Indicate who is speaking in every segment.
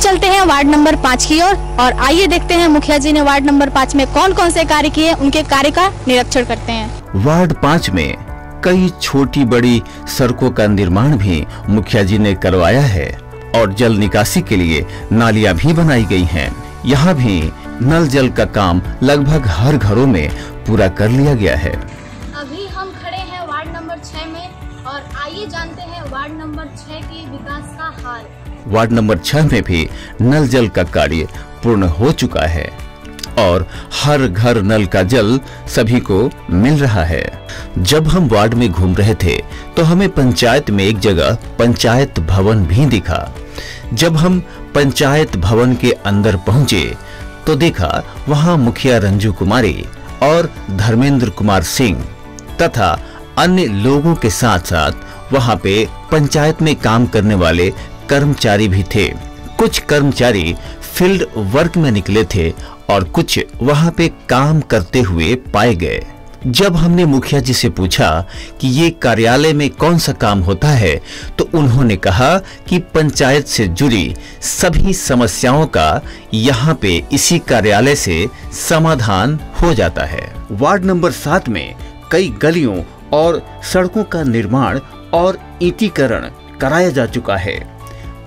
Speaker 1: चलते हैं ward number 5 की ओर और आइए देखते हैं मुखिया जी ने वार्ड नंबर 5 में कौन कौन से कार्य किए, उनके कार्य का निरीक्षण करते हैं।
Speaker 2: वार्ड 5 में कई छोटी बड़ी सड़कों का निर्माण भी मुखिया जी ने करवाया है और जल निकासी के लिए नालियां भी बनाई गई हैं। यहाँ भी नल जल का काम लगभग हर घरों में पूरा कर लिया गया है।
Speaker 1: अभी हम खड़े हैं वार्ड नंबर 6 में और आइए जानते हैं वार्ड नंबर 6 के विकास का हाल।
Speaker 2: वार्ड नंबर 6 में भी नल जल का कार्य पूर्ण हो चुका है और हर घर नल का जल सभी को मिल रहा है। जब हम वार्ड में घूम रहे थे तो हमें पंचायत में एक जगह पंचायत भवन भी दिखा। जब हम पंचायत भवन के अंदर पहुंचे तो देखा वहां मुखिया रंजू कुमारी और धर्मेंद्र कुमार सिंह तथा अन्य लोगों के साथ साथ वहां पे पंचायत में काम करने वाले कर्मचारी भी थे। कुछ कर्मचारी फील्ड वर्क में निकले थे और कुछ वहां पे काम करते हुए पाए गए। जब हमने मुखिया जी से पूछा कि ये कार्यालय में कौन सा काम होता है तो उन्होंने कहा कि पंचायत से जुड़ी सभी समस्याओं का यहाँ पे इसी कार्यालय से समाधान हो जाता है। वार्ड नंबर 7 में कई गलियों और सड़कों का निर्माण और ईंटीकरण कराया जा चुका है।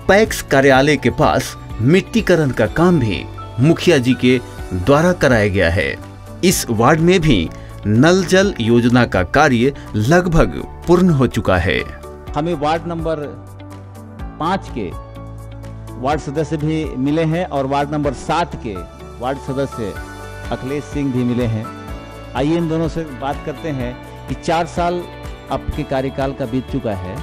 Speaker 2: पैक्स कार्यालय के पास मिट्टीकरण का काम भी मुखिया जी के द्वारा कराया गया है। इस वार्ड में भी नल जल योजना का कार्य लगभग पूर्ण हो चुका है।
Speaker 3: हमें वार्ड नंबर 5 के वार्ड सदस्य भी मिले हैं और वार्ड नंबर 7 के वार्ड सदस्य अखिलेश सिंह भी मिले हैं। आइए इन दोनों से बात करते हैं कि 4 साल आपके कार्यकाल का बीत चुका है।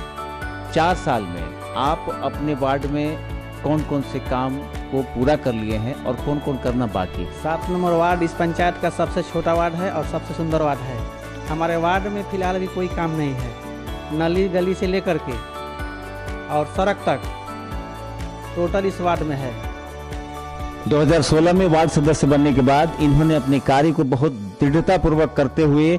Speaker 3: 4 साल में आप अपने वार्ड में कौन कौन से काम को पूरा कर लिए हैं और कौन कौन करना बाकी?
Speaker 4: 7 नंबर वार्ड इस पंचायत का सबसे छोटा वार्ड है और सबसे सुंदर वार्ड है। हमारे वार्ड में फिलहाल अभी कोई काम नहीं है। नली गली से लेकर के और सड़क तक टोटल इस वार्ड में है।
Speaker 3: 2016 में वार्ड सदस्य बनने के बाद इन्होंने अपने कार्य को बहुत दृढ़ता पूर्वक करते हुए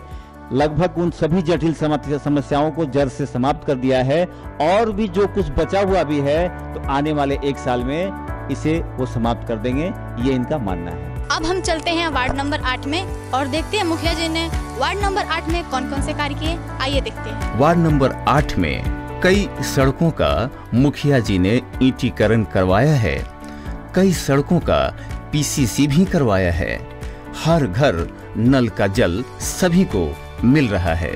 Speaker 3: लगभग उन सभी जटिल समस्याओं को जड़ से समाप्त कर दिया है और भी जो कुछ बचा हुआ भी है तो आने वाले 1 साल में इसे वो समाप्त कर देंगे, ये इनका मानना है।
Speaker 1: अब हम चलते हैं वार्ड नंबर 8 में और देखते हैं मुखिया जी ने वार्ड नंबर 8 में कौन कौन से कार्य किए। आइए देखते हैं।
Speaker 2: वार्ड नंबर 8 में कई सड़कों का मुखिया जी ने ईंटीकरण करवाया है। कई सड़कों का पीसीसी भी करवाया है। हर घर नल का जल सभी को मिल रहा है।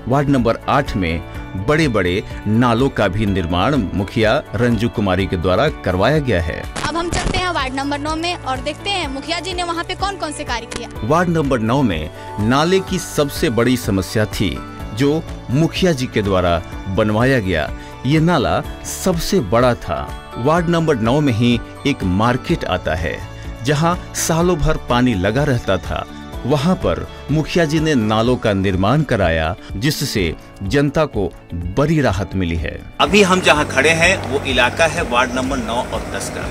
Speaker 2: वार्ड नंबर 8 में बड़े बड़े नालों का भी निर्माण मुखिया रंजू कुमारी के द्वारा करवाया गया है।
Speaker 1: अब हम चलते हैं वार्ड नंबर 9 में और देखते हैं मुखिया जी ने वहाँ पे कौन कौन से कार्य किया।
Speaker 2: वार्ड नंबर 9 में नाले की सबसे बड़ी समस्या थी जो मुखिया जी के द्वारा बनवाया गया। ये नाला सबसे बड़ा था। वार्ड नंबर 9 में ही एक मार्केट आता है जहाँ सालों भर पानी लगा रहता था। वहां पर मुखिया जी ने नालों का निर्माण कराया जिससे जनता को बड़ी राहत मिली है।
Speaker 5: अभी हम जहां खड़े हैं वो इलाका है वार्ड नंबर 9 और 10 का।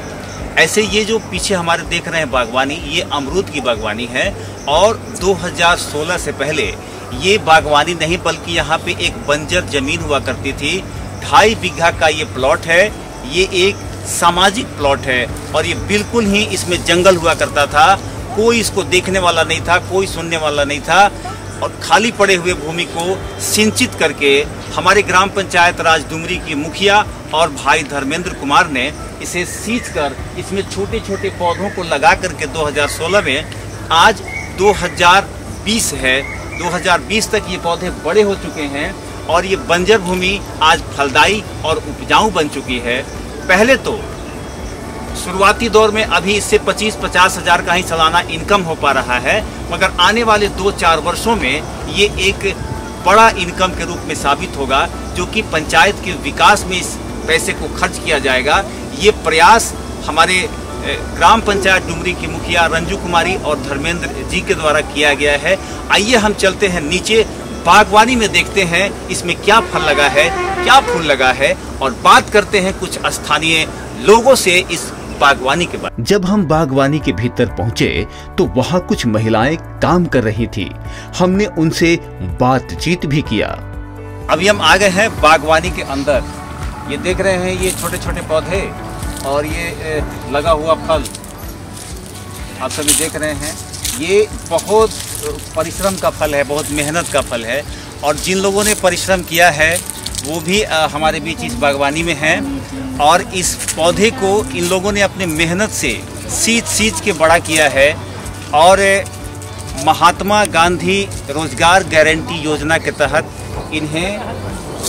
Speaker 5: ऐसे ये जो पीछे हमारे देख रहे हैं बागवानी, ये अमरूद की बागवानी है और 2016 से पहले ये बागवानी नहीं बल्कि यहाँ पे एक बंजर जमीन हुआ करती थी। 2.5 बीघा का ये प्लॉट है। ये एक सामाजिक प्लॉट है और ये बिल्कुल ही इसमें जंगल हुआ करता था। कोई इसको देखने वाला नहीं था, कोई सुनने वाला नहीं था और खाली पड़े हुए भूमि को सिंचित करके हमारे ग्राम पंचायत राज डुमरी की मुखिया और भाई धर्मेंद्र कुमार ने इसे सींच कर इसमें छोटे छोटे पौधों को लगा करके 2016 में आज 2020 है। 2020 तक ये पौधे बड़े हो चुके हैं और ये बंजर भूमि आज फलदायी और उपजाऊ बन चुकी है। पहले तो शुरुआती दौर में अभी इससे 25-50 हज़ार का ही सालाना इनकम हो पा रहा है, मगर आने वाले 2-4 वर्षों में ये एक बड़ा इनकम के रूप में साबित होगा जो कि पंचायत के विकास में इस पैसे को खर्च किया जाएगा। ये प्रयास हमारे ग्राम पंचायत डुमरी की मुखिया रंजू कुमारी और धर्मेंद्र जी के द्वारा किया गया है। आइए हम चलते हैं नीचे बागवानी में, देखते हैं इसमें क्या फल लगा है, क्या फूल लगा है और बात करते हैं कुछ स्थानीय लोगों से इस बागवानी के बाद।
Speaker 2: जब हम बागवानी के भीतर पहुंचे तो वहां कुछ महिलाएं काम कर रही थी। हमने उनसे बातचीत भी किया।
Speaker 5: अभी हम आ गए हैं बागवानी के अंदर। ये देख रहे हैं ये छोटे छोटे पौधे और ये लगा हुआ फल आप सभी देख रहे हैं, ये बहुत परिश्रम का फल है, बहुत मेहनत का फल है। और जिन लोगों ने परिश्रम किया है वो भी हमारे बीच इस बागवानी में हैं और इस पौधे को इन लोगों ने अपने मेहनत से सींच के बड़ा किया है। और महात्मा गांधी रोजगार गारंटी योजना के तहत इन्हें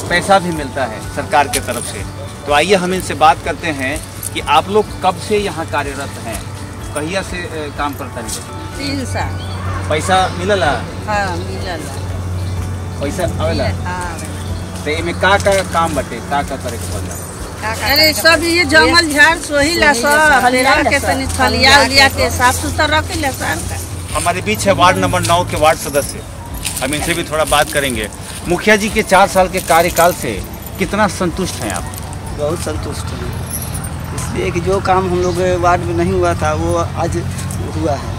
Speaker 5: पैसा भी मिलता है सरकार के तरफ से। तो आइए हम इनसे बात करते हैं कि आप लोग कब से यहाँ कार्यरत हैं, कहिया से काम करता है?
Speaker 6: 3 साल।
Speaker 5: पैसा मिलला?
Speaker 6: हाँ मिलला।
Speaker 5: पैसा आवेला?
Speaker 6: हाँ।
Speaker 5: तो इमे का काम बटे, का करे के पड़ला?
Speaker 6: अरे सब ये जंगल झाड़ सोहिला सब पेड़ा के तनी थलिया उलिया के साफ सुथरा रखेला सर।
Speaker 5: हमारे बीच है वार्ड नंबर 9 के वार्ड सदस्य, हम इनसे भी थोड़ा बात करेंगे। मुखिया जी के 4 साल के कार्यकाल से कितना संतुष्ट हैं आप?
Speaker 7: बहुत संतुष्ट हैं, इसलिए कि जो काम हम लोग वार्ड में नहीं हुआ था वो आज हुआ है।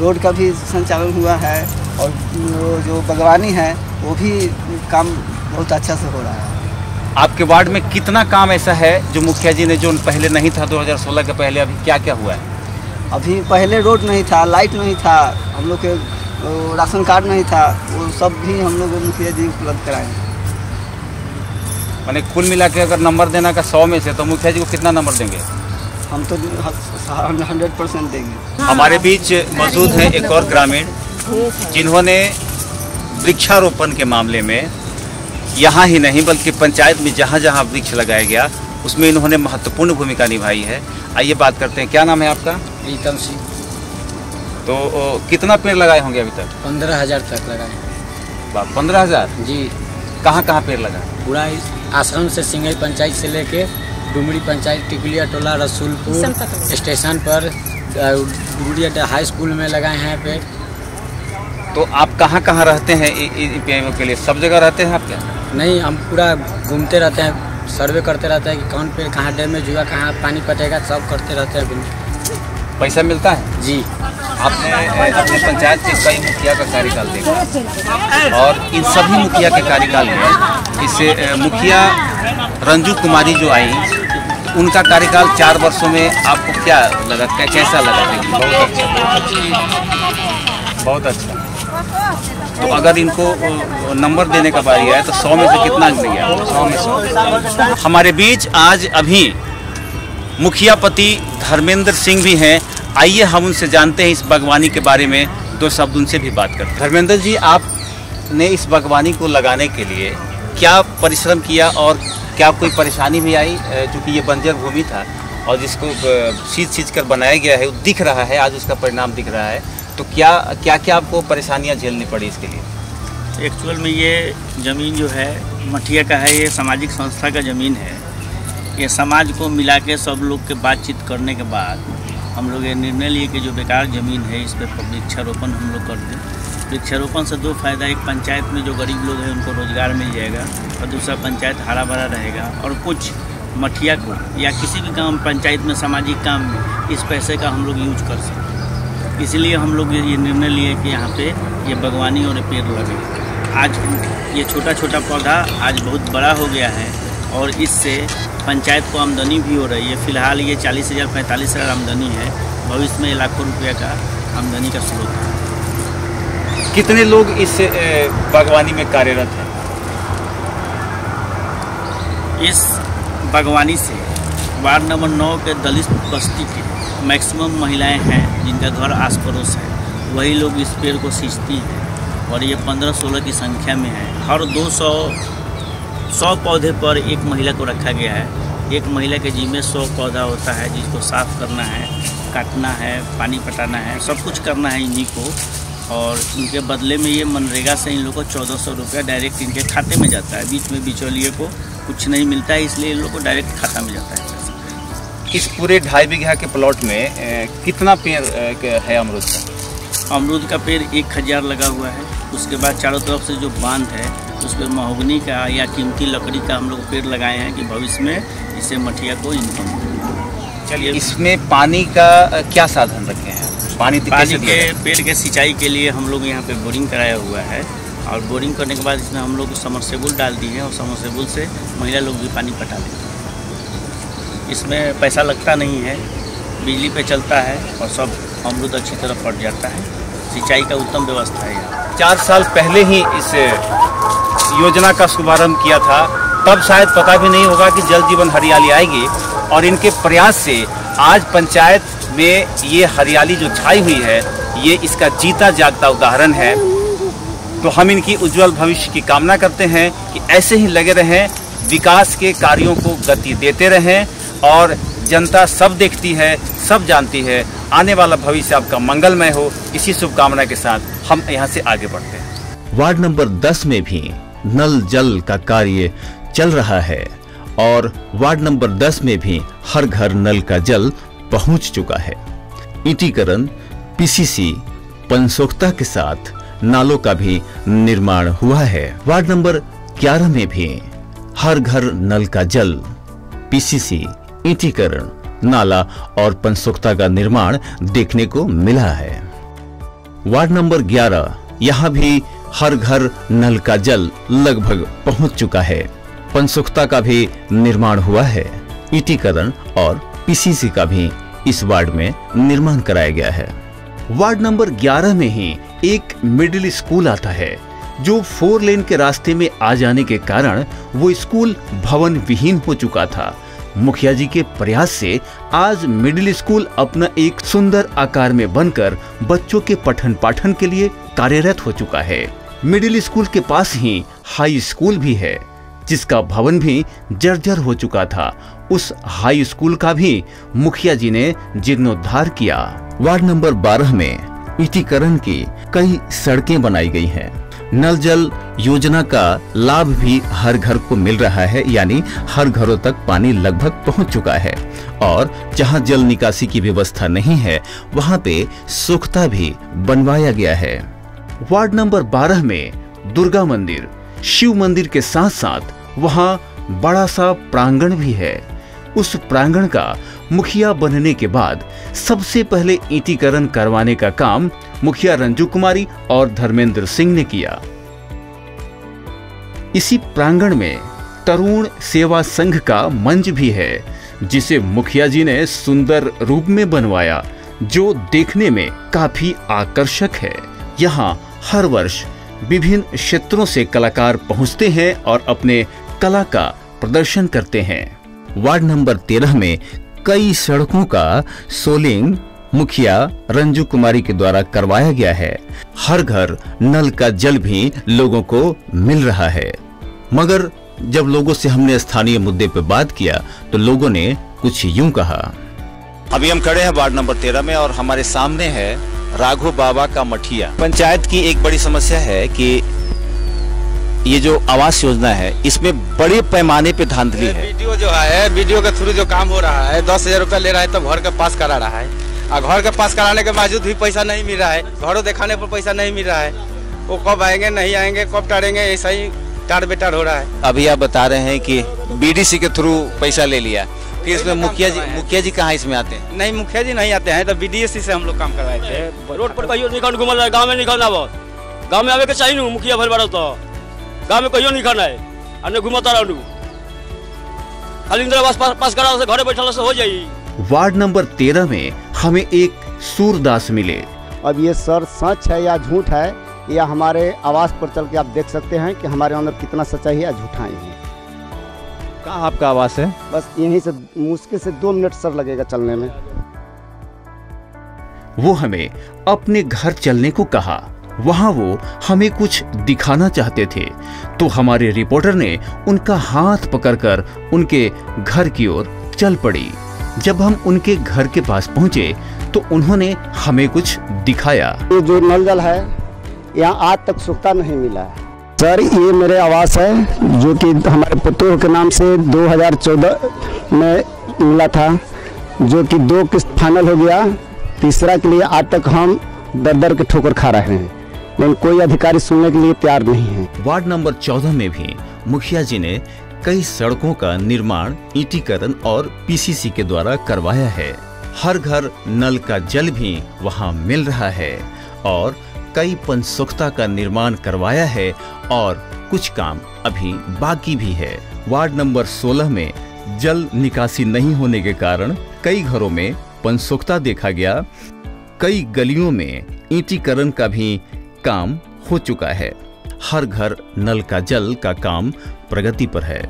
Speaker 7: रोड का भी संचालन हुआ है और जो बागवानी है वो भी काम बहुत अच्छा से हो रहा है।
Speaker 5: आपके वार्ड में कितना काम ऐसा है जो मुखिया जी ने, जो पहले नहीं था 2016 के पहले, अभी क्या क्या हुआ है?
Speaker 7: अभी पहले रोड नहीं था, लाइट नहीं था, हम लोग के राशन कार्ड नहीं था, वो सब भी हम लोग मुखिया जी उपलब्ध कराए।
Speaker 5: मैंने कुल मिला के अगर नंबर देना का 100 में से, तो मुखिया जी को कितना नंबर देंगे?
Speaker 7: हम तो 100% देंगे।
Speaker 5: हमारे बीच मौजूद है एक और ग्रामीण जिन्होंने वृक्षारोपण के मामले में यहाँ ही नहीं बल्कि पंचायत में जहाँ जहाँ वृक्ष लगाया गया उसमें इन्होंने महत्वपूर्ण भूमिका निभाई है। आइए बात करते हैं, क्या नाम है आपका?
Speaker 8: प्रीतम सिंह।
Speaker 5: तो कितना पेड़ लगाए होंगे अभी तक?
Speaker 8: 15,000 तक लगाए।
Speaker 5: 15,000
Speaker 8: जी।
Speaker 5: कहाँ कहाँ पेड़ लगा?
Speaker 8: पूरा आश्रम से सिंगई पंचायत से लेके डुमरी पंचायत, टिकुलिया टोला, रसूलपुर स्टेशन पर, गुड़िया हाई स्कूल में लगाए हैं पेड़।
Speaker 5: तो आप कहाँ कहाँ रहते हैं इन पेड़ों के लिए? सब जगह रहते हैं आप क्या?
Speaker 8: नहीं, हम पूरा घूमते रहते हैं, सर्वे करते रहते हैं कि कौन पेड़ कहाँ डैमेज हुआ, कहाँ पानी पटेगा, सब करते रहते हैं।
Speaker 5: पैसा मिलता है?
Speaker 8: जी।
Speaker 5: आपने अपने पंचायत के कई मुखिया का कार्यकाल देखा और इन सभी मुखिया के कार्यकाल में इससे मुखिया रंजू कुमारी जो आई, उनका कार्यकाल 4 वर्षों में आपको क्या लगा, कैसा लगा? बहुत अच्छा। तो अगर इनको नंबर देने का बारी आया तो 100 में से कितना देंगे? 100 में 100। हमारे बीच आज अभी मुखियापति धर्मेंद्र सिंह भी हैं। आइए हम उनसे जानते हैं इस बागवानी के बारे में, 2 शब्द उनसे भी बात करते हैं। धर्मेंद्र जी, आपने इस बागवानी को लगाने के लिए क्या परिश्रम किया और क्या कोई परेशानी भी आई? चूँकि ये बंजर भूमि था और जिसको सींच कर बनाया गया है, वो दिख रहा है, आज उसका परिणाम दिख रहा है। तो क्या क्या आपको परेशानियां झेलनी पड़ी इसके लिए?
Speaker 9: एक्चुअल में ये ज़मीन जो है मठिया का है, ये सामाजिक संस्था का ज़मीन है। ये समाज को मिला के सब लोग के बातचीत करने के बाद हम लोग ये निर्णय लिए कि जो बेकार ज़मीन है इस पर वृक्षारोपण हम लोग कर दें। वृक्षारोपण से 2 फायदा, एक पंचायत में जो गरीब लोग हैं उनको रोज़गार मिल जाएगा और दूसरा पंचायत हरा भरा रहेगा और कुछ मठिया को या किसी भी काम पंचायत में सामाजिक काम में इस पैसे का हम लोग यूज कर सकते। इसलिए हम लोग ये निर्णय लिए कि यहाँ पे ये बागवानी और पेड़ लगे। आज ये छोटा छोटा पौधा आज बहुत बड़ा हो गया है और इससे पंचायत को आमदनी भी हो रही है। फ़िलहाल ये 40,000 45,000 आमदनी है, भविष्य में लाखों रुपये का आमदनी का स्रोत है।
Speaker 5: कितने लोग इस बागवानी में कार्यरत हैं?
Speaker 9: इस बागवानी से वार्ड नंबर 9 के दलित बस्ती के मैक्सिमम महिलाएं हैं जिनका घर आस पड़ोस है, वही लोग इस पेड़ को सींचती हैं और ये 15-16 की संख्या में है। हर 100 पौधे पर एक महिला को रखा गया है। एक महिला के जिम्मे 100 पौधा होता है जिसको साफ़ करना है, काटना है, पानी पटाना है, सब कुछ करना है इन्हीं को। और इनके बदले में ये मनरेगा से इन लोग को 1400 रुपया डायरेक्ट इनके खाते में जाता है। बीच में बिचौलिए को कुछ नहीं मिलता है, इसलिए इन लोग को डायरेक्ट खाता में जाता है।
Speaker 5: इस पूरे 2.5 बीघा के प्लॉट में कितना पेड़ है अमरूद का?
Speaker 9: अमरूद का पेड़ 1000 लगा हुआ है। उसके बाद चारों तरफ से जो बांध है उस पर महोगनी का या कीमती लकड़ी का हम लोग पेड़ लगाए हैं कि भविष्य में इससे मठिया को इनकम हो।
Speaker 5: चलिए, इसमें पानी का क्या साधन रखे हैं? पानी
Speaker 9: के पेड़ के सिंचाई के लिए हम लोग यहाँ पे बोरिंग कराया हुआ है और बोरिंग करने के बाद इसमें हम लोग समरसेबुल डाल दिए हैं और समरसेबुल से महिला लोग भी पानी पटा लेते हैं। इसमें पैसा लगता नहीं है, बिजली पे चलता है और सब अमरूद अच्छी तरह फट जाता है। सिंचाई का उत्तम व्यवस्था है यहाँ।
Speaker 5: 4 साल पहले ही इस योजना का शुभारंभ किया था, तब शायद पता भी नहीं होगा कि जल जीवन हरियाली आएगी, और इनके प्रयास से आज पंचायत में ये हरियाली जो छाई हुई है, ये इसका जीता जागता उदाहरण है। तो हम इनकी उज्जवल भविष्य की कामना करते हैं कि ऐसे ही लगे रहें, विकास के कार्यों को गति देते रहें, और जनता सब देखती है, सब जानती है। आने वाला भविष्य आपका मंगलमय हो, इसी शुभकामना के साथ हम यहाँ से आगे बढ़ते हैं।
Speaker 2: वार्ड नंबर 10 में भी नल जल का कार्य चल रहा है और वार्ड नंबर 10 में भी हर घर नल का जल पहुंच चुका है। ईटीकरण, पीसीसी, पंचोखता के साथ नालों का भी निर्माण हुआ है। वार्ड नंबर 11 में भी हर घर नल का जल, पीसीसी, ईटीकरण, नाला और पंचोखता का निर्माण देखने को मिला है। वार्ड नंबर 11 यहाँ भी हर घर नल का जल लगभग पहुंच चुका है। पंचोखता का भी निर्माण हुआ है। ईटीकरण और पीसीसी का भी इस वार्ड में निर्माण कराया गया है। वार्ड नंबर 11 में ही एक मिडिल स्कूल आता है, जो 4 लेन के रास्ते में आ जाने के कारण वो स्कूल भवन विहीन हो चुका था। मुखिया जी के प्रयास से आज मिडिल स्कूल अपना एक सुंदर आकार में बनकर बच्चों के पठन पाठन के लिए कार्यरत हो चुका है। मिडिल स्कूल के पास ही हाई स्कूल भी है, जिसका भवन भी जर्जर हो चुका था। उस हाई स्कूल का भी मुखिया जी ने जीर्णोद्धार किया। वार्ड नंबर 12 में ईटीकरण की कई सड़कें बनाई गई हैं। नल जल योजना का लाभ भी हर घर को मिल रहा है, यानी हर घरों तक पानी लगभग पहुंच चुका है। और जहां जल निकासी की व्यवस्था नहीं है, वहां पे सोखता भी बनवाया गया है। वार्ड नंबर 12 में दुर्गा मंदिर, शिव मंदिर के साथ साथ वहां बड़ा सा प्रांगण भी है। उस प्रांगण का मुखिया बनने के बाद सबसे पहले ईटीकरण करवाने का काम मुखिया रंजू कुमारी और धर्मेंद्र सिंह ने किया। इसी प्रांगण में तरुण सेवा संघ का मंच भी है, जिसे मुखिया जी ने सुंदर रूप में बनवाया, जो देखने में काफी आकर्षक है। यहाँ हर वर्ष विभिन्न क्षेत्रों से कलाकार पहुंचते हैं और अपने कला का प्रदर्शन करते हैं। वार्ड नंबर 13 में कई सड़कों का सोलिंग मुखिया रंजू कुमारी के द्वारा करवाया गया है। हर घर नल का जल भी लोगों को मिल रहा है। मगर जब लोगों से हमने स्थानीय मुद्दे पर बात किया तो लोगों ने कुछ यूं कहा।
Speaker 5: अभी हम खड़े हैं वार्ड नंबर 13 में और हमारे सामने है राघव बाबा का मठिया। पंचायत की एक बड़ी समस्या है कि ये जो आवास योजना है, इसमें बड़े पैमाने पे धांधली है।
Speaker 10: वीडियो जो है, वीडियो के थ्रू जो काम हो रहा है, 10,000 रुपया ले रहा है, तब घर के पास करा रहा है। और घर के पास कराने के बावजूद भी पैसा नहीं मिल रहा है, घरों दिखाने पर पैसा नहीं मिल रहा है। वो कब आएंगे नहीं आएंगे, कब टारेंगे, ऐसा ही टार बेटार हो रहा है।
Speaker 5: अभी आप बता रहे हैं कि बीडीसी के थ्रू पैसा ले लिया, फिर इसमें मुखिया जी कहाँ इसमें आते हैं?
Speaker 10: नहीं, मुखिया जी नहीं आते हैं, तो बीडीसी से हम लोग काम करवाए थे।
Speaker 11: रोड पर कहियो निकल घूमल रहा है, गाँव में निकलना बहुत, गाँव में आवे के चाहिए मुखिया भर बड़ा, तो गाँव में कहियो नहीं खाना है, अन्य घुमाता रहू, खाली इंदिरा पास करा से घरे बैठल से हो जाई।
Speaker 2: वार्ड नंबर 13 में हमें एक सूरदास मिले।
Speaker 12: अब ये सर सच है या झूठ है, या हमारे आवास पर चल के आप देख सकते हैं कि हमारे अंदर कितना सच्चाई है या झूठाई है।
Speaker 3: कहाँ आपका आवास है?
Speaker 12: बस यहीं से मुश्किल से 2 मिनट सर लगेगा चलने में।
Speaker 2: वो हमें अपने घर चलने को कहा। वहां वो हमें कुछ दिखाना चाहते थे, तो हमारे रिपोर्टर ने उनका हाथ पकड़कर उनके घर की ओर चल पड़ी। जब हम उनके घर के पास पहुंचे तो उन्होंने हमें कुछ दिखाया।
Speaker 12: ये जो नल जल है, यहाँ आज तक सुखता नहीं मिला है। सर, ये मेरे आवास है, जो कि हमारे पुत्र के नाम से 2014 में मिला था, जो कि 2 किस्त फाइनल हो गया। तीसरा के लिए आज तक हम दर के ठोकर खा रहे हैं, लेकिन कोई अधिकारी सुनने के लिए तैयार नहीं है।
Speaker 2: वार्ड नंबर 14 में भी मुखिया जी ने कई सड़कों का निर्माण ईटीकरण और पीसीसी के द्वारा करवाया है। हर घर नल का जल भी वहां मिल रहा है और कई पंचोखता का निर्माण करवाया है और कुछ काम अभी बाकी भी है। वार्ड नंबर 16 में जल निकासी नहीं होने के कारण कई घरों में पनसुखता देखा गया। कई गलियों में ईंटीकरण का भी काम हो चुका है। हर घर नल का जल का काम प्रगति पर है।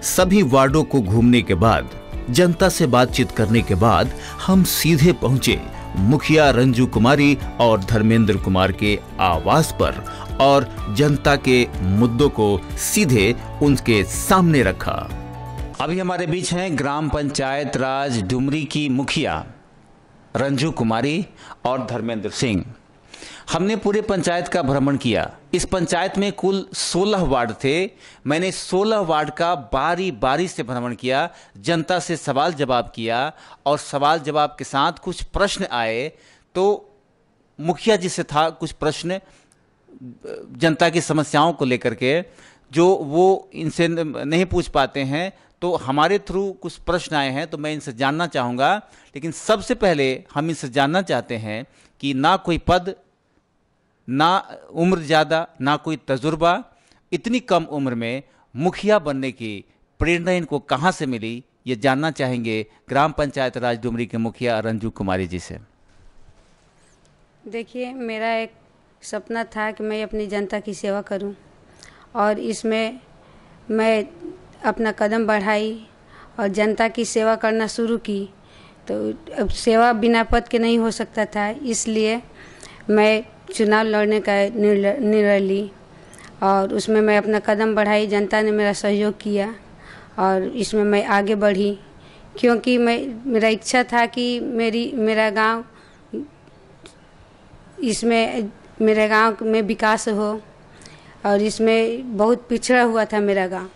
Speaker 2: सभी वार्डों को घूमने के बाद, जनता से बातचीत करने के बाद हम सीधे पहुंचे मुखिया रंजू कुमारी और धर्मेंद्र कुमार के आवास पर और जनता के मुद्दों को सीधे उनके सामने रखा।
Speaker 5: अभी हमारे बीच हैं ग्राम पंचायत राज डुमरी की मुखिया रंजू कुमारी और धर्मेंद्र सिंह। हमने पूरे पंचायत का भ्रमण किया। इस पंचायत में कुल 16 वार्ड थे। मैंने 16 वार्ड का बारी बारी से भ्रमण किया, जनता से सवाल जवाब किया और सवाल जवाब के साथ कुछ प्रश्न आए तो मुखिया जी से था कुछ प्रश्न जनता की समस्याओं को लेकर के जो वो इनसे नहीं पूछ पाते हैं, तो हमारे थ्रू कुछ प्रश्न आए हैं तो मैं इनसे जानना चाहूँगा। लेकिन सबसे पहले हम इनसे जानना चाहते हैं कि ना कोई पद, ना उम्र ज़्यादा, ना कोई तजुर्बा, इतनी कम उम्र में मुखिया बनने की प्रेरणा इनको कहाँ से मिली, ये जानना चाहेंगे ग्राम पंचायत राज डुमरी के मुखिया रंजू कुमारी जी से।
Speaker 13: देखिए, मेरा एक सपना था कि मैं अपनी जनता की सेवा करूं और इसमें मैं अपना कदम बढ़ाई और जनता की सेवा करना शुरू की। तो अब सेवा बिना पद के नहीं हो सकता था, इसलिए मैं चुनाव लड़ने का निर्णय ली और उसमें मैं अपना कदम बढ़ाई। जनता ने मेरा सहयोग किया और इसमें मैं आगे बढ़ी, क्योंकि मेरा इच्छा था कि मेरा गांव, इसमें मेरे गांव में विकास हो और इसमें बहुत पिछड़ा हुआ था मेरा गांव।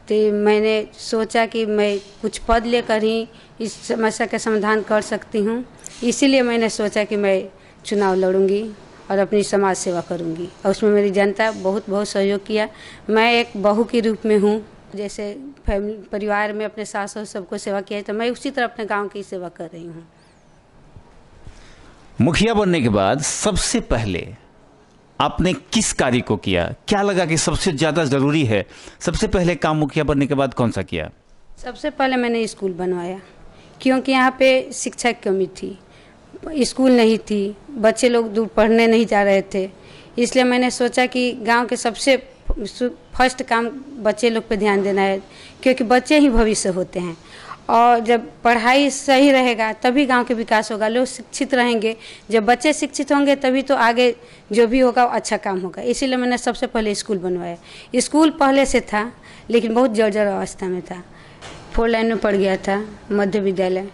Speaker 13: तो मैंने सोचा कि मैं कुछ पद लेकर ही इस समस्या का समाधान कर सकती हूँ, इसीलिए मैंने सोचा कि मैं चुनाव लड़ूंगी और अपनी समाज सेवा करूंगी और उसमें मेरी जनता बहुत बहुत सहयोग किया। मैं एक बहू के रूप में हूँ, जैसे फैमिली परिवार में अपने सास और सबको सेवा किया है, तो मैं उसी तरह अपने गांव की सेवा कर रही हूँ।
Speaker 5: मुखिया बनने के बाद सबसे पहले आपने किस कार्य को किया? क्या लगा कि सबसे ज़्यादा ज़रूरी है? सबसे पहले काम मुखिया बनने के बाद कौन सा किया?
Speaker 13: सबसे पहले मैंने स्कूल बनवाया, क्योंकि यहाँ पे शिक्षा की कमी थी, स्कूल नहीं थी, बच्चे लोग दूर पढ़ने नहीं जा रहे थे। इसलिए मैंने सोचा कि गांव के सबसे फर्स्ट काम बच्चे लोग पे ध्यान देना है, क्योंकि बच्चे ही भविष्य होते हैं और जब पढ़ाई सही रहेगा तभी गांव के विकास होगा। लोग शिक्षित रहेंगे, जब बच्चे शिक्षित होंगे तभी तो आगे जो भी होगा अच्छा काम होगा। इसीलिए मैंने सबसे पहले स्कूल बनवाया। स्कूल पहले से था लेकिन बहुत जर्जर अवस्था में था, 4 लाइन में पड़ गया था मध्य विद्यालय,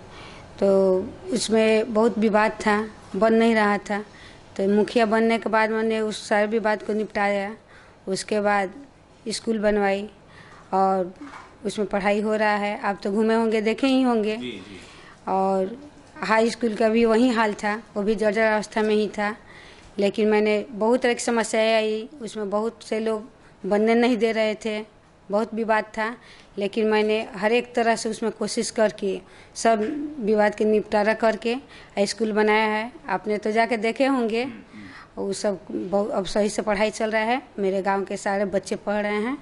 Speaker 13: तो उसमें बहुत विवाद था, बन नहीं रहा था। तो मुखिया बनने के बाद मैंने उस सारे विवाद को निपटाया। उसके बाद स्कूल बनवाई और उसमें पढ़ाई हो रहा है। आप तो घूमे होंगे, देखे ही होंगे। जी। और हाई स्कूल का भी वही हाल था, वो भी जर्जर अवस्था में ही था। लेकिन मैंने बहुत तरह की समस्याएं आई, उसमें बहुत से लोग बनने नहीं दे रहे थे, बहुत विवाद था। लेकिन मैंने हर एक तरह से उसमें कोशिश करके सब विवाद के निपटारा करके स्कूल बनाया है। आपने तो जाके देखे होंगे, वो सब अब सही से पढ़ाई चल रहा है। मेरे गाँव के सारे बच्चे पढ़ रहे हैं,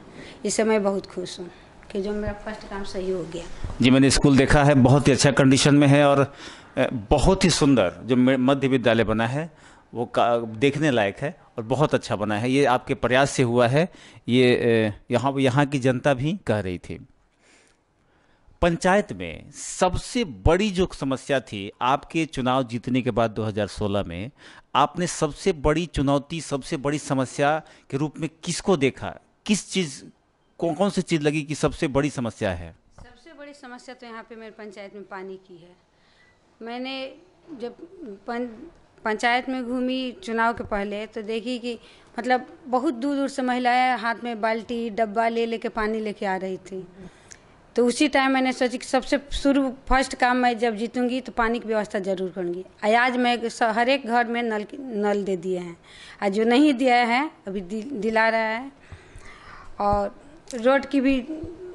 Speaker 13: इससे मैं बहुत खुश हूँ कि जो मेरा फर्स्ट काम सही हो गया।
Speaker 5: जी, मैंने स्कूल देखा है, बहुत ही अच्छा कंडीशन में है और बहुत ही सुंदर जो मध्य विद्यालय बना है वो देखने लायक है और बहुत अच्छा बना है। ये आपके प्रयास से हुआ है, ये यहाँ की जनता भी कह रही थी। पंचायत में सबसे बड़ी जो समस्या थी आपके चुनाव जीतने के बाद 2016 में, आपने सबसे बड़ी चुनौती, सबसे बड़ी समस्या के रूप में किसको देखा? किस चीज़, कौन सी चीज़ लगी कि सबसे बड़ी समस्या है?
Speaker 13: सबसे बड़ी समस्या तो यहाँ पे मेरे पंचायत में पानी की है। मैंने जब पंचायत में घूमी चुनाव के पहले तो देखी कि मतलब बहुत दूर दूर से महिलाएं हाथ में बाल्टी डब्बा ले पानी लेके आ रही थी। तो उसी टाइम मैंने सोची कि सबसे फर्स्ट काम मैं जब जीतूंगी तो पानी की व्यवस्था ज़रूर करूँगी। आज मैं हर एक घर में नल दे दिए हैं, आज जो नहीं दिया है अभी दिला रहा है। और रोड की भी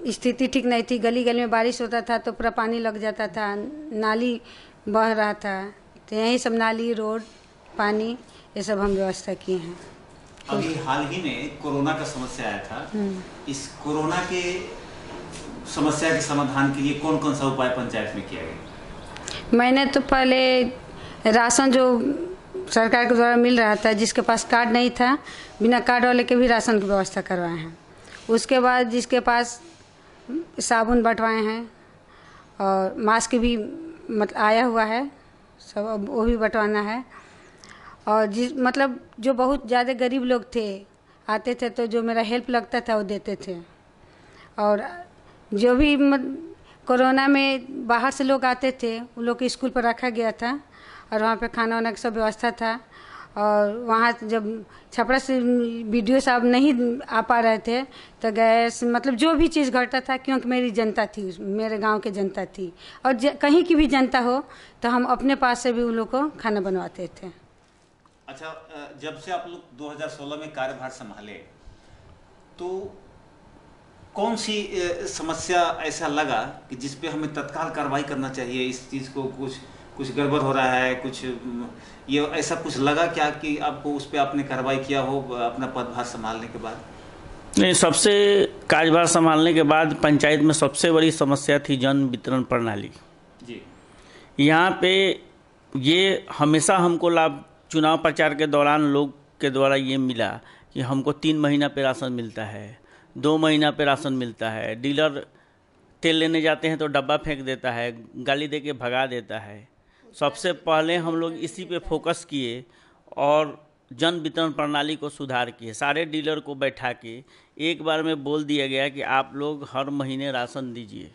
Speaker 13: स्थिति ठीक नहीं थी, गली गली में बारिश होता था तो पूरा पानी लग जाता था, नाली बह रहा था। तो यही सब नाली, रोड, पानी, ये सब हम व्यवस्था किए हैं।
Speaker 5: अभी हाल ही में कोरोना का समस्या आया था, इस कोरोना के समस्या के समाधान के लिए कौन कौन सा उपाय पंचायत में किया गया?
Speaker 13: मैंने तो पहले राशन जो सरकार के द्वारा मिल रहा था, जिसके पास कार्ड नहीं था, बिना कार्ड वाले के भी राशन की व्यवस्था करवाए हैं। उसके बाद जिसके पास साबुन बंटवाए हैं और मास्क भी मतलब आया हुआ है, सब अब वो भी बंटवाना है। और मतलब जो बहुत ज़्यादा गरीब लोग थे, आते थे तो जो मेरा हेल्प लगता था वो देते थे। और जो भी कोरोना में बाहर से लोग आते थे, उन लोग को स्कूल पर रखा गया था और वहाँ पे खाना वाना की सब व्यवस्था था। और वहाँ जब छपरा से वीडियो साहब नहीं आ पा रहे थे तो गैस मतलब जो भी चीज़ घटता था, क्योंकि मेरी जनता थी, मेरे गांव की जनता थी, और कहीं की भी जनता हो तो हम अपने पास से भी उन लोग को खाना बनवाते थे।
Speaker 5: अच्छा, जब से आप लोग 2016 में कार्यभार संभाले तो कौन सी समस्या ऐसा लगा कि जिस पे हमें तत्काल कार्रवाई करना चाहिए, इस चीज़ को कुछ गड़बड़ हो रहा है, कुछ ये ऐसा कुछ लगा क्या कि आपको उस पे आपने कार्रवाई किया हो अपना पदभार संभालने के बाद?
Speaker 9: नहीं, सबसे कार्यभार संभालने के बाद पंचायत में सबसे बड़ी समस्या थी जन वितरण प्रणाली
Speaker 5: जी।
Speaker 9: यहाँ पे ये हमेशा हमको लाभ चुनाव प्रचार के दौरान लोग के द्वारा ये मिला कि हमको 3 महीना पे राशन मिलता है, 2 महीना पे राशन मिलता है। डीलर तेल लेने जाते हैं तो डब्बा फेंक देता है, गाली दे के भगा देता है। सबसे पहले हम लोग इसी पे फोकस किए और जन वितरण प्रणाली को सुधार किए। सारे डीलर को बैठा के एक बार में बोल दिया गया कि आप लोग हर महीने राशन दीजिए।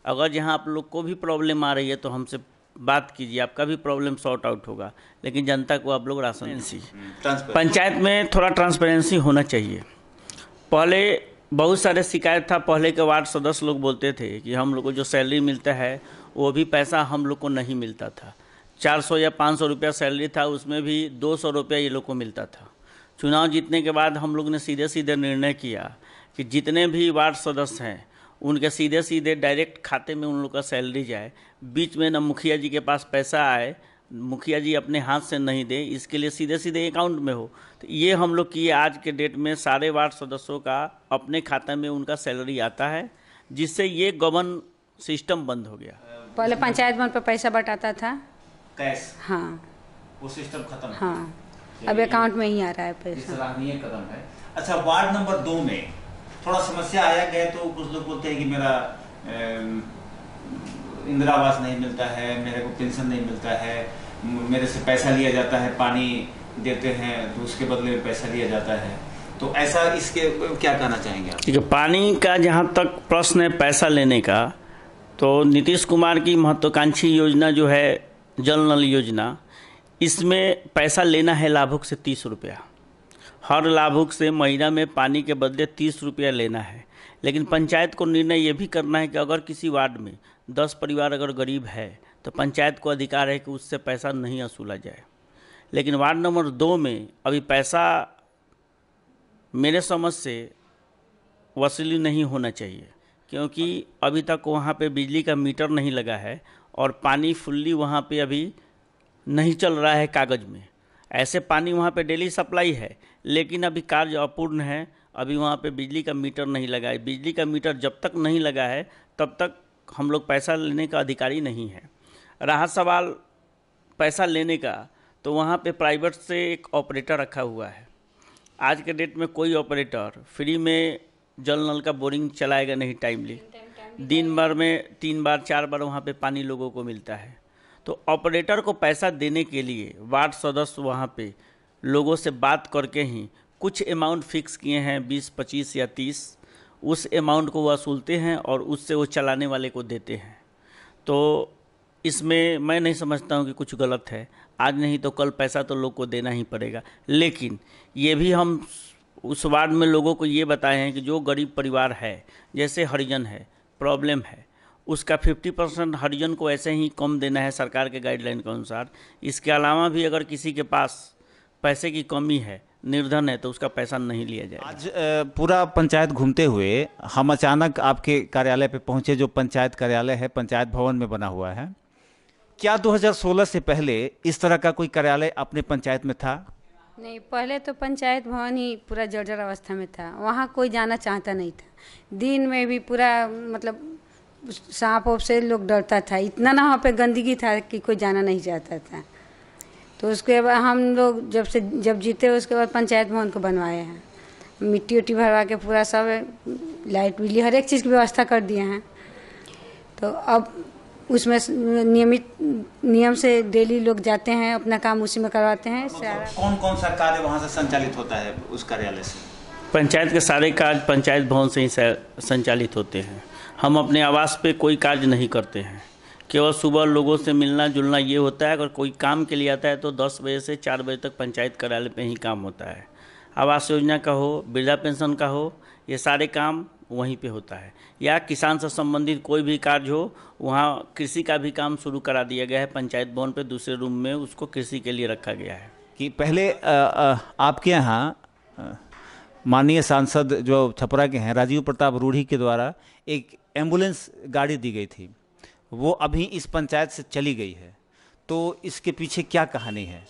Speaker 9: अगर जहाँ आप लोग को भी प्रॉब्लम आ रही है तो हमसे बात कीजिए, आपका भी प्रॉब्लम सॉर्ट आउट होगा, लेकिन जनता को आप लोग राशन दीजिए। पंचायत में थोड़ा ट्रांसपेरेंसी होना चाहिए। पहले बहुत सारे शिकायत था, पहले के वार्ड सदस्य लोग बोलते थे कि हम लोग को जो सैलरी मिलता है वो भी पैसा हम लोग को नहीं मिलता था। 400 या 500 रुपया सैलरी था, उसमें भी 200 रुपया ये लोग को मिलता था। चुनाव जीतने के बाद हम लोग ने सीधे सीधे निर्णय किया कि जितने भी वार्ड सदस्य हैं उनके सीधे सीधे डायरेक्ट खाते में उन लोग का सैलरी जाए। बीच में न मुखिया जी के पास पैसा आए, मुखिया जी अपने हाथ से नहीं दे, इसके लिए सीधे सीधे अकाउंट में हो। तो ये हम लोग किए। आज के डेट में सारे वार्ड सदस्यों का अपने खाते में उनका सैलरी आता है, जिससे ये गबन सिस्टम बंद हो गया।
Speaker 13: पहले पंचायत भवन पर पैसा बटाता था,
Speaker 5: कैश,
Speaker 13: हाँ,
Speaker 5: वो सिस्टम खत्म।
Speaker 13: हाँ, अब अकाउंट में ही आ रहा है पैसा।
Speaker 5: सराहनीय कदम है। अच्छा, वार्ड नंबर 2 में थोड़ा समस्या आया गया तो कुछ लोग बोलते हैं कि मेरा इंदिरा आवास नहीं मिलता है, मेरे को पेंशन नहीं मिलता है, मेरे से पैसा लिया जाता है, पानी देते हैं तो उसके बदले में पैसा लिया जाता है। तो ऐसा इसके क्या कहना चाहेंगे आप?
Speaker 9: ठीक है, पानी का जहाँ तक प्रश्न है पैसा लेने का, तो नीतीश कुमार की महत्वाकांक्षी योजना जो है जल नल योजना, इसमें पैसा लेना है लाभुक से 30 रुपया। हर लाभुक से महीना में पानी के बदले 30 रुपया लेना है। लेकिन पंचायत को निर्णय ये भी करना है कि अगर किसी वार्ड में 10 परिवार अगर गरीब है तो पंचायत को अधिकार है कि उससे पैसा नहीं वसूला जाए। लेकिन वार्ड नंबर 2 में अभी पैसा मेरे समझ से वसूली नहीं होना चाहिए, क्योंकि अभी तक वहाँ पे बिजली का मीटर नहीं लगा है और पानी फुल्ली वहाँ पे अभी नहीं चल रहा है कागज़ में। ऐसे पानी वहाँ पे डेली सप्लाई है, लेकिन अभी कार्य अपूर्ण है। अभी वहाँ पे बिजली का मीटर नहीं लगा है। बिजली का मीटर जब तक नहीं लगा है तब तक हम लोग पैसा लेने का अधिकारी नहीं है। रहा सवाल पैसा लेने का, तो वहाँ पे प्राइवेट से एक ऑपरेटर रखा हुआ है। आज के डेट में कोई ऑपरेटर फ्री में जल नल का बोरिंग चलाएगा नहीं टाइमली। दिन भर में 3 बार 4 बार वहाँ पे पानी लोगों को मिलता है। तो ऑपरेटर को पैसा देने के लिए वार्ड सदस्य वहाँ पे लोगों से बात करके ही कुछ अमाउंट फिक्स किए हैं, 20, 25 या 30, उस अमाउंट को वसूलते हैं और उससे वो चलाने वाले को देते हैं। तो इसमें मैं नहीं समझता हूँ कि कुछ गलत है। आज नहीं तो कल पैसा तो लोग को देना ही पड़ेगा। लेकिन ये भी हम उस वार्ड में लोगों को ये बताए हैं कि जो गरीब परिवार है, जैसे हरिजन है, प्रॉब्लम है, उसका 50% हरिजन को ऐसे ही कम देना है सरकार के गाइडलाइन के अनुसार। इसके अलावा भी अगर किसी के पास पैसे की कमी है, निर्धन है, तो उसका पैसा नहीं लिया जाए।
Speaker 5: आज पूरा पंचायत घूमते हुए हम अचानक आपके कार्यालय पे पहुंचे, जो पंचायत कार्यालय है, पंचायत भवन में बना हुआ है। क्या 2016 से पहले इस तरह का कोई कार्यालय अपने पंचायत में था?
Speaker 13: नहीं, पहले तो पंचायत भवन ही पूरा जर्जर अवस्था में था, वहाँ कोई जाना चाहता नहीं था। दिन में भी पूरा मतलब सांप वाप से लोग डरता था, इतना ना वहाँ पे गंदगी था कि कोई जाना नहीं चाहता था। तो उसके बाद हम लोग जब जीते उसके बाद पंचायत भवन को बनवाए हैं, मिट्टी उट्टी भरवा के पूरा सब लाइट बिजली हर एक चीज़ की व्यवस्था कर दिए हैं। तो अब उसमें नियम से डेली लोग जाते हैं, अपना काम उसी में करवाते हैं।
Speaker 5: कौन कौन सा कार्य वहाँ से संचालित होता है उस कार्यालय से?
Speaker 9: पंचायत के सारे कार्य पंचायत भवन से ही संचालित होते हैं। हम अपने आवास पे कोई कार्य नहीं करते हैं, केवल सुबह लोगों से मिलना जुलना ये होता है। अगर कोई काम के लिए आता है तो 10 बजे से 4 बजे तक पंचायत कार्यालय पे ही काम होता है। आवास योजना का हो, वृद्धा पेंशन का हो, ये सारे काम वहीं पे होता है। या किसान से संबंधित कोई भी कार्य हो, वहाँ कृषि का भी काम शुरू करा दिया गया है पंचायत भवन पे, दूसरे रूम में उसको कृषि के लिए रखा गया है।
Speaker 3: कि पहले आपके यहाँ माननीय सांसद जो छपरा के हैं राजीव प्रताप रूढ़ी के द्वारा एक एम्बुलेंस गाड़ी दी गई थी, वो अभी इस पंचायत से चली गई है, तो इसके पीछे क्या कहानी है?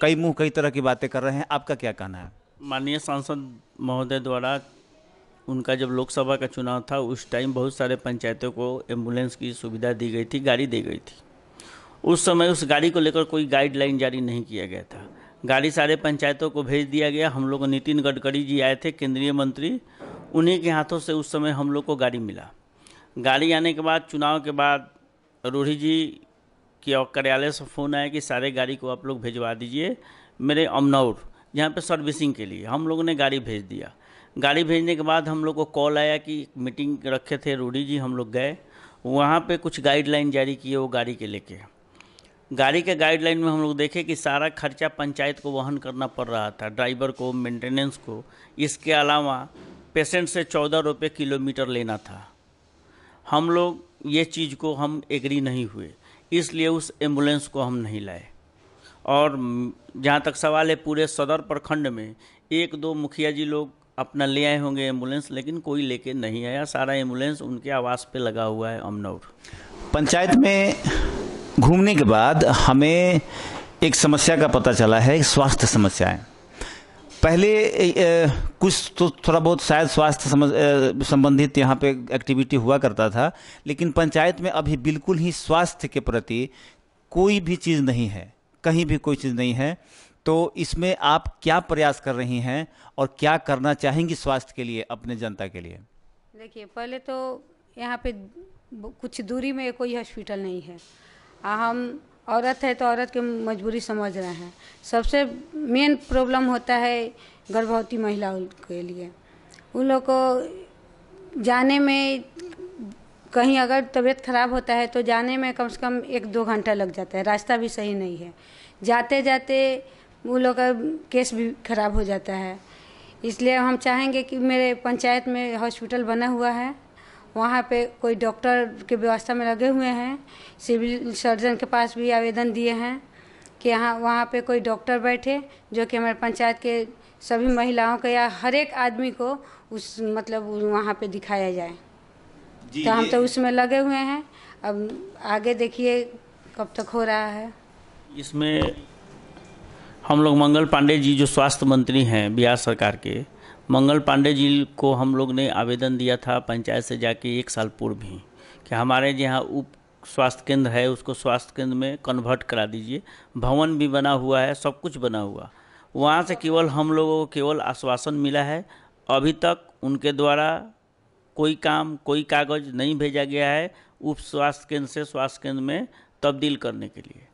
Speaker 3: कई मुँह कई तरह की बातें कर रहे हैं, आपका क्या कहना है?
Speaker 9: माननीय सांसद महोदय द्वारा उनका जब लोकसभा का चुनाव था उस टाइम बहुत सारे पंचायतों को एम्बुलेंस की सुविधा दी गई थी, गाड़ी दी गई थी। उस समय उस गाड़ी को लेकर कोई गाइडलाइन जारी नहीं किया गया था। गाड़ी सारे पंचायतों को भेज दिया गया। हम लोग नितिन गडकरी जी आए थे, केंद्रीय मंत्री, उन्हीं के हाथों से उस समय हम लोग को गाड़ी मिला। गाड़ी आने के बाद चुनाव के बाद रूढ़ी जी के कार्यालय से फ़ोन आया कि सारे गाड़ी को आप लोग भिजवा दीजिए मेरे अमनौर, जहाँ पे सर्विसिंग के लिए। हम लोगों ने गाड़ी भेज दिया। गाड़ी भेजने के बाद हम लोग को कॉल आया कि मीटिंग रखे थे रूढ़ी जी, हम लोग गए वहाँ पे कुछ गाइडलाइन जारी किए वो गाड़ी के लेके। गाड़ी के गाइडलाइन में हम लोग देखे कि सारा खर्चा पंचायत को वहन करना पड़ रहा था, ड्राइवर को, मेंटेनेंस को। इसके अलावा पेशेंट से 14 रुपये किलोमीटर लेना था। हम लोग ये चीज़ को हम एग्री नहीं हुए, इसलिए उस एम्बुलेंस को हम नहीं लाए। और जहाँ तक सवाल है, पूरे सदर प्रखंड में 1-2 मुखिया जी लोग अपना ले आए होंगे एम्बुलेंस, लेकिन कोई लेके नहीं आया। सारा एम्बुलेंस उनके आवास पे लगा हुआ है अमनौर।
Speaker 3: पंचायत में घूमने के बाद हमें एक समस्या का पता चला है, स्वास्थ्य समस्याएं। पहले कुछ तो थोड़ा बहुत शायद स्वास्थ्य संबंधित यहाँ पे एक्टिविटी हुआ करता था, लेकिन पंचायत में अभी बिल्कुल ही स्वास्थ्य के प्रति कोई भी चीज़ नहीं है, कहीं भी कोई चीज़ नहीं है। तो इसमें आप क्या प्रयास कर रही हैं और क्या करना चाहेंगी स्वास्थ्य के लिए, अपने जनता के लिए?
Speaker 13: देखिए, पहले तो यहाँ पे कुछ दूरी में कोई हॉस्पिटल नहीं है। हम औरत है तो औरत की मजबूरी समझ रहे हैं। सबसे मेन प्रॉब्लम होता है गर्भवती महिलाओं के लिए। उन लोग को जाने में, कहीं अगर तबीयत खराब होता है तो जाने में कम से कम 1-2 घंटा लग जाता है, रास्ता भी सही नहीं है। जाते जाते वो लोग का केस भी खराब हो जाता है। इसलिए हम चाहेंगे कि मेरे पंचायत में हॉस्पिटल बना हुआ है, वहाँ पे कोई डॉक्टर की व्यवस्था में लगे हुए हैं। सिविल सर्जन के पास भी आवेदन दिए हैं कि यहाँ वहाँ पे कोई डॉक्टर बैठे जो कि हमारे पंचायत के सभी महिलाओं को या हर एक आदमी को उस मतलब वहाँ पे दिखाया जाए। तो हम तो उसमें लगे हुए हैं। अब आगे देखिए कब तक हो रहा है।
Speaker 9: इसमें हम लोग मंगल पांडे जी जो स्वास्थ्य मंत्री हैं बिहार सरकार के, मंगल पांडे जी को हम लोग ने आवेदन दिया था पंचायत से जाके 1 साल पूर्व भी कि हमारे जहाँ उप स्वास्थ्य केंद्र है उसको स्वास्थ्य केंद्र में कन्वर्ट करा दीजिए। भवन भी बना हुआ है, सब कुछ बना हुआ। वहाँ से केवल हम लोगों को केवल आश्वासन मिला है। अभी तक उनके द्वारा कोई काम, कोई कागज़ नहीं भेजा गया है उप स्वास्थ्य केंद्र से स्वास्थ्य केंद्र में तब्दील करने के लिए।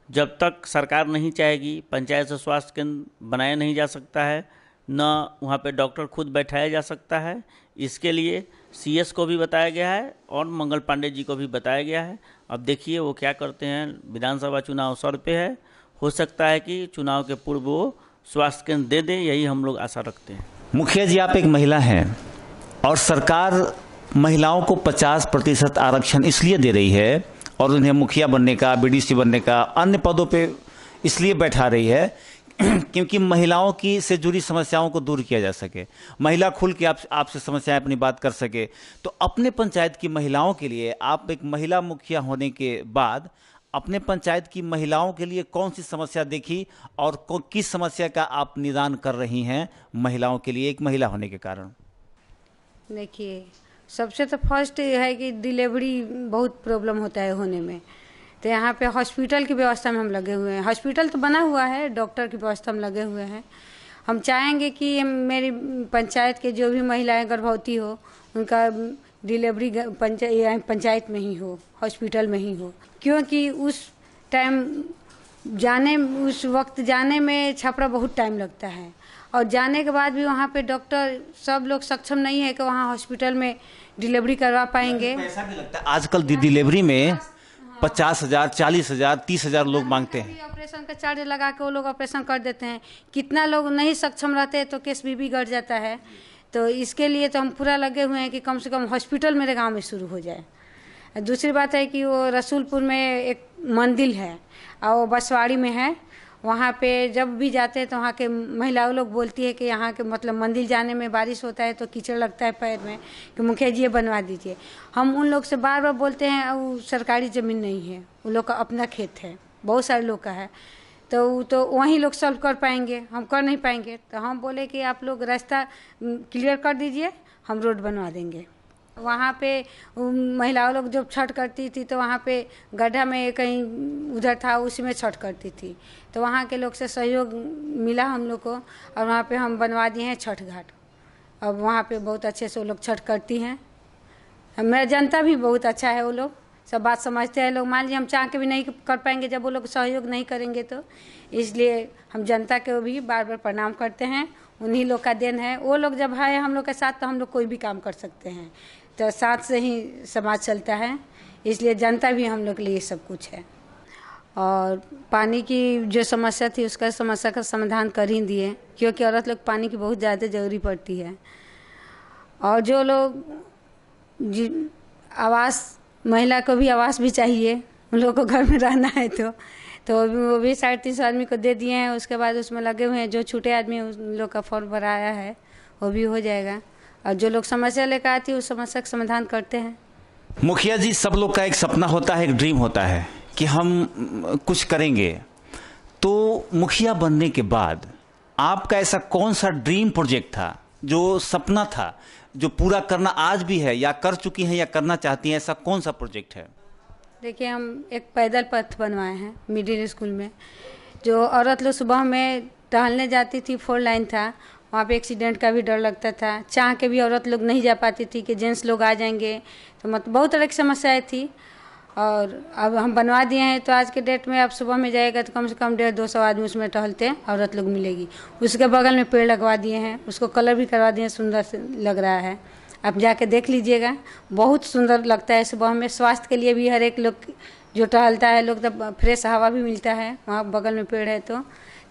Speaker 9: जब तक सरकार नहीं चाहेगी, पंचायत से स्वास्थ्य केंद्र बनाया नहीं जा सकता है, न वहाँ पे डॉक्टर खुद बैठाया जा सकता है। इसके लिए सीएस को भी बताया गया है और मंगल पांडे जी को भी बताया गया है। अब देखिए वो क्या करते हैं। विधानसभा चुनाव सर पे है, हो सकता है कि चुनाव के पूर्व वो स्वास्थ्य केंद्र दे दें, यही हम लोग आशा रखते हैं।
Speaker 3: मुखिया जी, आप एक महिला हैं और सरकार महिलाओं को 50% आरक्षण इसलिए दे रही है और उन्हें मुखिया बनने का, बीडीसी बनने का, अन्य पदों पे इसलिए बैठा रही है क्योंकि महिलाओं की से जुड़ी समस्याओं को दूर किया जा सके, महिला खुल के आपसे समस्याएं अपनी बात कर सके। तो अपने पंचायत की महिलाओं के लिए आप एक महिला मुखिया होने के बाद
Speaker 5: अपने पंचायत की महिलाओं के लिए कौन सी समस्या देखी और किस समस्या का आप निदान कर रही हैं महिलाओं के लिए, एक महिला होने के कारण?
Speaker 13: देखिए, सबसे तो फर्स्ट ये है कि डिलीवरी बहुत प्रॉब्लम होता है होने में, तो यहाँ पे हॉस्पिटल की व्यवस्था में हम लगे हुए हैं। हॉस्पिटल तो बना हुआ है, डॉक्टर की व्यवस्था में लगे हुए हैं। हम चाहेंगे कि मेरी पंचायत के जो भी महिलाएं गर्भवती हो उनका डिलीवरी पंचायत में ही हो, हॉस्पिटल में ही हो, क्योंकि उस वक्त जाने में छपरा बहुत टाइम लगता है और जाने के बाद भी वहाँ पे डॉक्टर सब लोग सक्षम नहीं है कि वहाँ हॉस्पिटल में डिलीवरी करवा पाएंगे।
Speaker 5: ऐसा भी लगता है आजकल डिलीवरी में 50,000, 40,000, 30,000 लोग मांगते हैं।
Speaker 13: ऑपरेशन का चार्ज लगा के वो लोग ऑपरेशन कर देते हैं। कितना लोग नहीं सक्षम रहते हैं तो केस भी बिगड़ जाता है। तो इसके लिए तो हम पूरा लगे हुए हैं कि कम से कम हॉस्पिटल मेरे गांव में शुरू हो जाए। दूसरी बात है कि वो रसूलपुर में एक मंदिर है और वो बसवाड़ी में है। वहाँ पे जब भी जाते हैं तो वहाँ के महिलाओं लोग बोलती है कि यहाँ के मतलब मंदिर जाने में बारिश होता है तो कीचड़ लगता है पैर में, कि मुखिया जी ये बनवा दीजिए। हम उन लोग से बार बार बोलते हैं, वो सरकारी ज़मीन नहीं है, उन लोग का अपना खेत है, बहुत सारे लोग का है, तो वहीं लोग सॉल्व कर पाएंगे, हम कर नहीं पाएंगे। तो हम बोले कि आप लोग रास्ता क्लियर कर दीजिए, हम रोड बनवा देंगे। वहाँ पे महिलाओं लोग जब छठ करती थी तो वहाँ पे गड्ढा में कहीं उधर था, उसी में छठ करती थी, तो वहाँ के लोग से सहयोग मिला हम लोग को और वहाँ पे हम बनवा दिए हैं छठ घाट। अब वहाँ पे बहुत अच्छे से वो लोग छठ करती हैं। मेरा जनता भी बहुत अच्छा है, वो लोग सब बात समझते हैं। लोग मान लीजिए हम चाह के भी नहीं कर पाएंगे जब वो लोग सहयोग नहीं करेंगे, तो इसलिए हम जनता के भी बार बार प्रणाम करते हैं। उन्हीं लोग का देन है, वो लोग जब है हम लोग के साथ तो हम लोग कोई भी काम कर सकते हैं। तो साथ से ही समाज चलता है, इसलिए जनता भी हम लोग के लिए सब कुछ है। और पानी की जो समस्या थी उसका समस्या का समाधान कर ही दिए, क्योंकि औरत लोग पानी की बहुत ज़्यादा ज़रूरी पड़ती है। और जो लोग आवास, महिला को भी आवास भी चाहिए, उन लोगों को घर में रहना है तो वो भी 350 आदमी को दे दिए हैं। उसके बाद उसमें लगे हुए हैं, जो छूटे आदमी उन लोग का फॉर्म भराया है वो भी हो जाएगा। और जो लोग समस्या लेकर आती है उस समस्या का समाधान करते हैं।
Speaker 5: मुखिया जी, सब लोग का एक सपना होता है, एक ड्रीम होता है कि हम कुछ करेंगे। तो मुखिया बनने के बाद आपका ऐसा कौन सा ड्रीम प्रोजेक्ट था, जो सपना था, जो पूरा करना आज भी है या कर चुकी हैं या करना चाहती हैं, ऐसा कौन सा प्रोजेक्ट है?
Speaker 13: देखिए, हम एक पैदल पथ बनवाए हैं मिडिल स्कूल में। जो औरत लोग सुबह में टहलने जाती थी, 4 लाइन था, वहाँ पे एक्सीडेंट का भी डर लगता था। चाह के भी औरत लोग नहीं जा पाती थी कि जेंट्स लोग आ जाएंगे, तो मतलब बहुत तरह की समस्याएं थी। और अब हम बनवा दिए हैं, तो आज के डेट में आप सुबह में जाएगा तो कम से कम 150-200 आदमी उसमें टहलते औरत लोग मिलेगी। उसके बगल में पेड़ लगवा दिए हैं, उसको कलर भी करवा दिए, सुंदर से लग रहा है। आप जाके देख लीजिएगा, बहुत सुंदर लगता है। सुबह में स्वास्थ्य के लिए भी हर एक लोग जो टहलता है लोग, तब फ्रेश हवा भी मिलता है, वहाँ बगल में पेड़ है। तो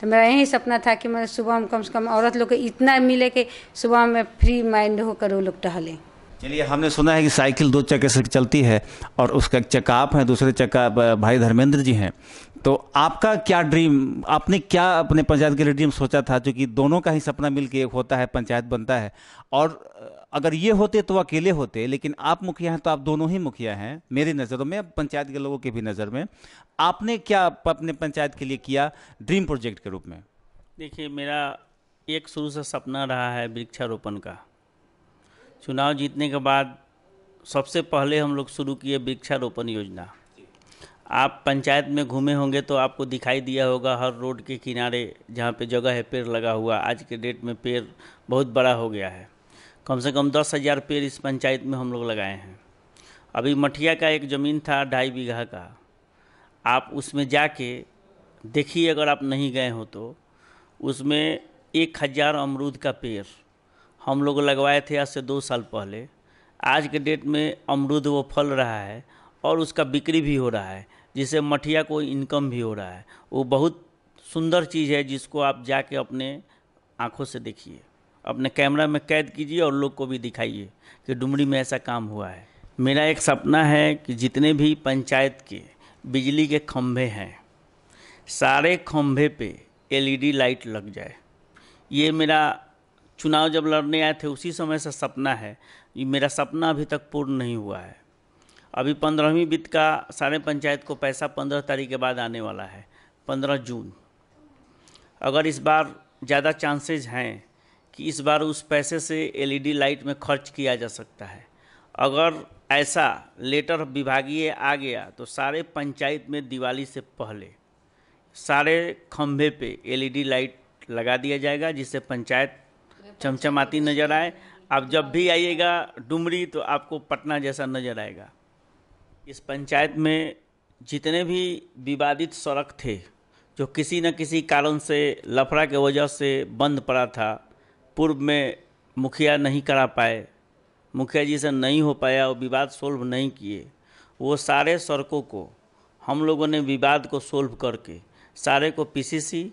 Speaker 13: मेरा यही सपना था कि मैं सुबह में कम से कम औरत लोग को इतना मिले कि सुबह में फ्री माइंड होकर वो लोग टहलें।
Speaker 5: चलिए, हमने सुना है कि साइकिल 2 चक्के से चलती है और उसका एक चक्का आप हैं, दूसरे चक्का भाई धर्मेंद्र जी हैं। तो आपका क्या ड्रीम, आपने क्या अपने पंचायत के लिए ड्रीम सोचा था? क्योंकि दोनों का ही सपना मिलकर एक होता है, पंचायत बनता है। और अगर ये होते तो अकेले होते, लेकिन आप मुखिया हैं तो आप दोनों ही मुखिया हैं मेरी नज़रों में, पंचायत के लोगों की भी नज़र में। आपने क्या अपने पंचायत के लिए किया ड्रीम प्रोजेक्ट के रूप में?
Speaker 9: देखिए, मेरा एक शुरू से सपना रहा है वृक्षारोपण का। चुनाव जीतने के बाद सबसे पहले हम लोग शुरू किए वृक्षारोपण योजना। आप पंचायत में घूमे होंगे तो आपको दिखाई दिया होगा, हर रोड के किनारे जहाँ पे जगह है पेड़ लगा हुआ। आज के डेट में पेड़ बहुत बड़ा हो गया है, कम से कम 10,000 पेड़ इस पंचायत में हम लोग लगाए हैं। अभी मठिया का एक ज़मीन था 2.5 बीघा का, आप उसमें जाके देखिए, अगर आप नहीं गए हो तो उसमें 1000 अमरूद का पेड़ हम लोग लगवाए थे आज से 2 साल पहले। आज के डेट में अमरूद वो फल रहा है और उसका बिक्री भी हो रहा है, जिससे मठिया को इनकम भी हो रहा है। वो बहुत सुंदर चीज़ है, जिसको आप जाके अपने आँखों से देखिए, अपने कैमरा में कैद कीजिए और लोग को भी दिखाइए कि डुमरी में ऐसा काम हुआ है। मेरा एक सपना है कि जितने भी पंचायत के बिजली के खंभे हैं, सारे खंभे पे LED लाइट लग जाए। ये मेरा चुनाव जब लड़ने आए थे उसी समय से सपना है। ये मेरा सपना अभी तक पूर्ण नहीं हुआ है। अभी 15वीं वित्त का सारे पंचायत को पैसा 15 तारीख के बाद आने वाला है, 15 जून। अगर इस बार ज़्यादा चांसेस हैं कि इस बार उस पैसे से एलईडी लाइट में खर्च किया जा सकता है। अगर ऐसा लेटर विभागीय आ गया तो सारे पंचायत में दिवाली से पहले सारे खंभे पे एलईडी लाइट लगा दिया जाएगा, जिससे पंचायत चमचमाती नज़र आए। आप जब भी आइएगा डुमरी तो आपको पटना जैसा नज़र आएगा। इस पंचायत में जितने भी विवादित सड़क थे जो किसी न किसी कारण से लफड़ा के वजह से बंद पड़ा था, पूर्व में मुखिया नहीं करा पाए, मुखिया जी से नहीं हो पाया और विवाद सोल्व नहीं किए, वो सारे सड़कों को हम लोगों ने विवाद को सोल्व करके सारे को पीसीसी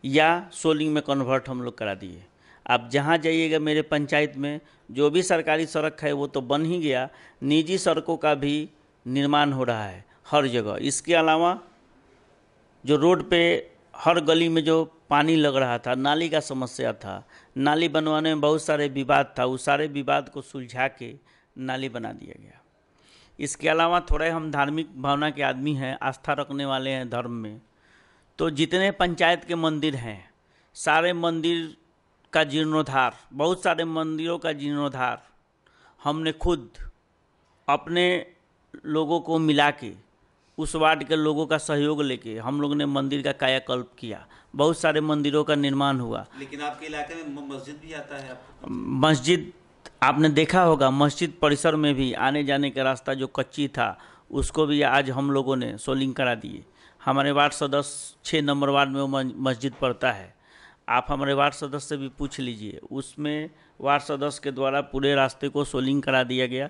Speaker 9: या सोलिंग में कन्वर्ट हम लोग करा दिए। आप जहाँ जाइएगा मेरे पंचायत में जो भी सरकारी सड़क है वो तो बन ही गया, निजी सड़कों का भी निर्माण हो रहा है हर जगह। इसके अलावा जो रोड पे हर गली में जो पानी लग रहा था, नाली का समस्या था, नाली बनवाने में बहुत सारे विवाद था, उस सारे विवाद को सुलझा के नाली बना दिया गया। इसके अलावा थोड़े हम धार्मिक भावना के आदमी हैं, आस्था रखने वाले हैं धर्म में, तो जितने पंचायत के मंदिर हैं सारे मंदिर का जीर्णोद्धार, बहुत सारे मंदिरों का जीर्णोद्धार हमने खुद अपने लोगों को मिला के, उस वार्ड के लोगों का सहयोग लेके हम लोग ने मंदिर का कायाकल्प किया। बहुत सारे मंदिरों का निर्माण हुआ।
Speaker 5: लेकिन आपके इलाके में मस्जिद भी आता है आपको?
Speaker 9: मस्जिद आपने देखा होगा, मस्जिद परिसर में भी आने जाने का रास्ता जो कच्ची था उसको भी आज हम लोगों ने सोलिंग करा दिए। हमारे वार्ड सदस्य 6 नंबर वार्ड में वो मस्जिद पड़ता है, आप हमारे वार्ड सदस्य से भी पूछ लीजिए, उसमें वार्ड सदस्य के द्वारा पूरे रास्ते को सोलिंग करा दिया गया।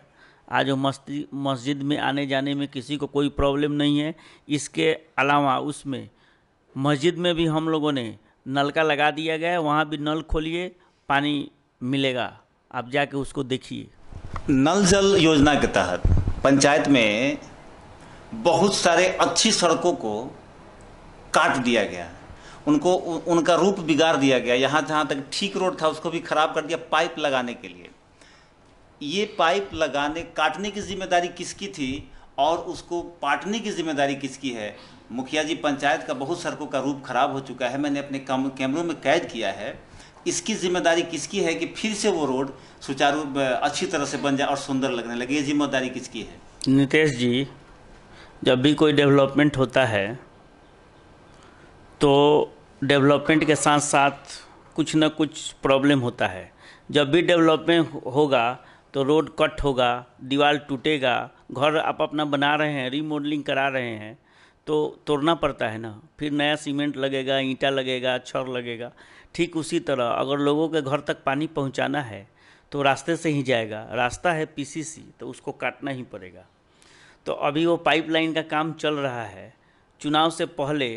Speaker 9: आज मस्जिद में आने जाने में किसी को कोई प्रॉब्लम नहीं है। इसके अलावा उसमें मस्जिद में भी हम लोगों ने नलका लगा दिया गया है, वहाँ भी नल खोलिए पानी मिलेगा, आप जाके उसको देखिए।
Speaker 5: नल जल योजना के तहत पंचायत में बहुत सारे अच्छी सड़कों को काट दिया गया, उनको उनका रूप बिगाड़ दिया गया। यहाँ जहाँ तक ठीक रोड था उसको भी खराब कर दिया पाइप लगाने के लिए। ये पाइप लगाने काटने की जिम्मेदारी किसकी थी और उसको पाटने की जिम्मेदारी किसकी है? मुखिया जी पंचायत का बहुत सड़कों का रूप खराब हो चुका है, मैंने अपने कैमरों में कैद किया है। इसकी जिम्मेदारी किसकी है कि फिर से वो रोड सुचारू अच्छी तरह से बन जाए और सुंदर लगने लगे? ये जिम्मेदारी किसकी है?
Speaker 9: नितेश जी, जब भी कोई डेवलपमेंट होता है तो डेवलपमेंट के साथ साथ कुछ न कुछ प्रॉब्लम होता है। जब भी डेवलपमेंट होगा तो रोड कट होगा, दीवार टूटेगा, घर आप अपना बना रहे हैं, रीमॉडलिंग करा रहे हैं तो तोड़ना पड़ता है ना, फिर नया सीमेंट लगेगा, ईंटा लगेगा, छड़ लगेगा। ठीक उसी तरह अगर लोगों के घर तक पानी पहुंचाना है तो रास्ते से ही जाएगा, रास्ता है पीसीसी तो उसको काटना ही पड़ेगा। तो अभी वो पाइपलाइन का काम चल रहा है। चुनाव से पहले,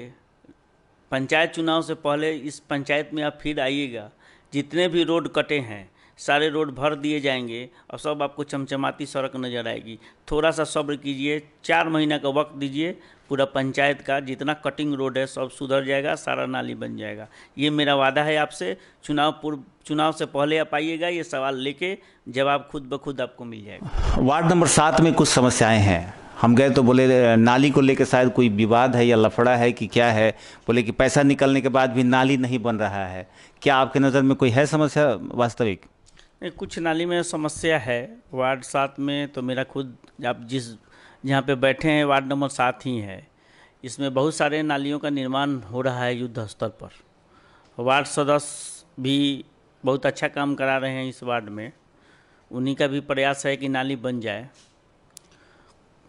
Speaker 9: पंचायत चुनाव से पहले इस पंचायत में आप फिर आइएगा, जितने भी रोड कटे हैं सारे रोड भर दिए जाएंगे और सब आपको चमचमाती सड़क नज़र आएगी। थोड़ा सा सब्र कीजिए, 4 महीना का वक्त दीजिए, पूरा पंचायत का जितना कटिंग रोड है सब सुधर जाएगा, सारा नाली बन जाएगा। ये मेरा वादा है आपसे। चुनाव से पहले आप आइएगा, ये सवाल लेके जवाब खुद ब खुद आपको मिल जाएगा।
Speaker 5: वार्ड नंबर 7 में कुछ समस्याएं हैं, हम गए तो बोले नाली को लेकर शायद कोई विवाद है या लफड़ा है कि क्या है, बोले कि पैसा निकलने के बाद भी नाली नहीं बन रहा है। क्या आपके नज़र में कोई है समस्या वास्तविक?
Speaker 9: कुछ नाली में समस्या है वार्ड 7 में, तो मेरा खुद आप जहाँ पे बैठे हैं वार्ड नंबर 7 ही है। इसमें बहुत सारे नालियों का निर्माण हो रहा है युद्ध स्तर पर। वार्ड सदस्य भी बहुत अच्छा काम करा रहे हैं इस वार्ड में, उन्हीं का भी प्रयास है कि नाली बन जाए।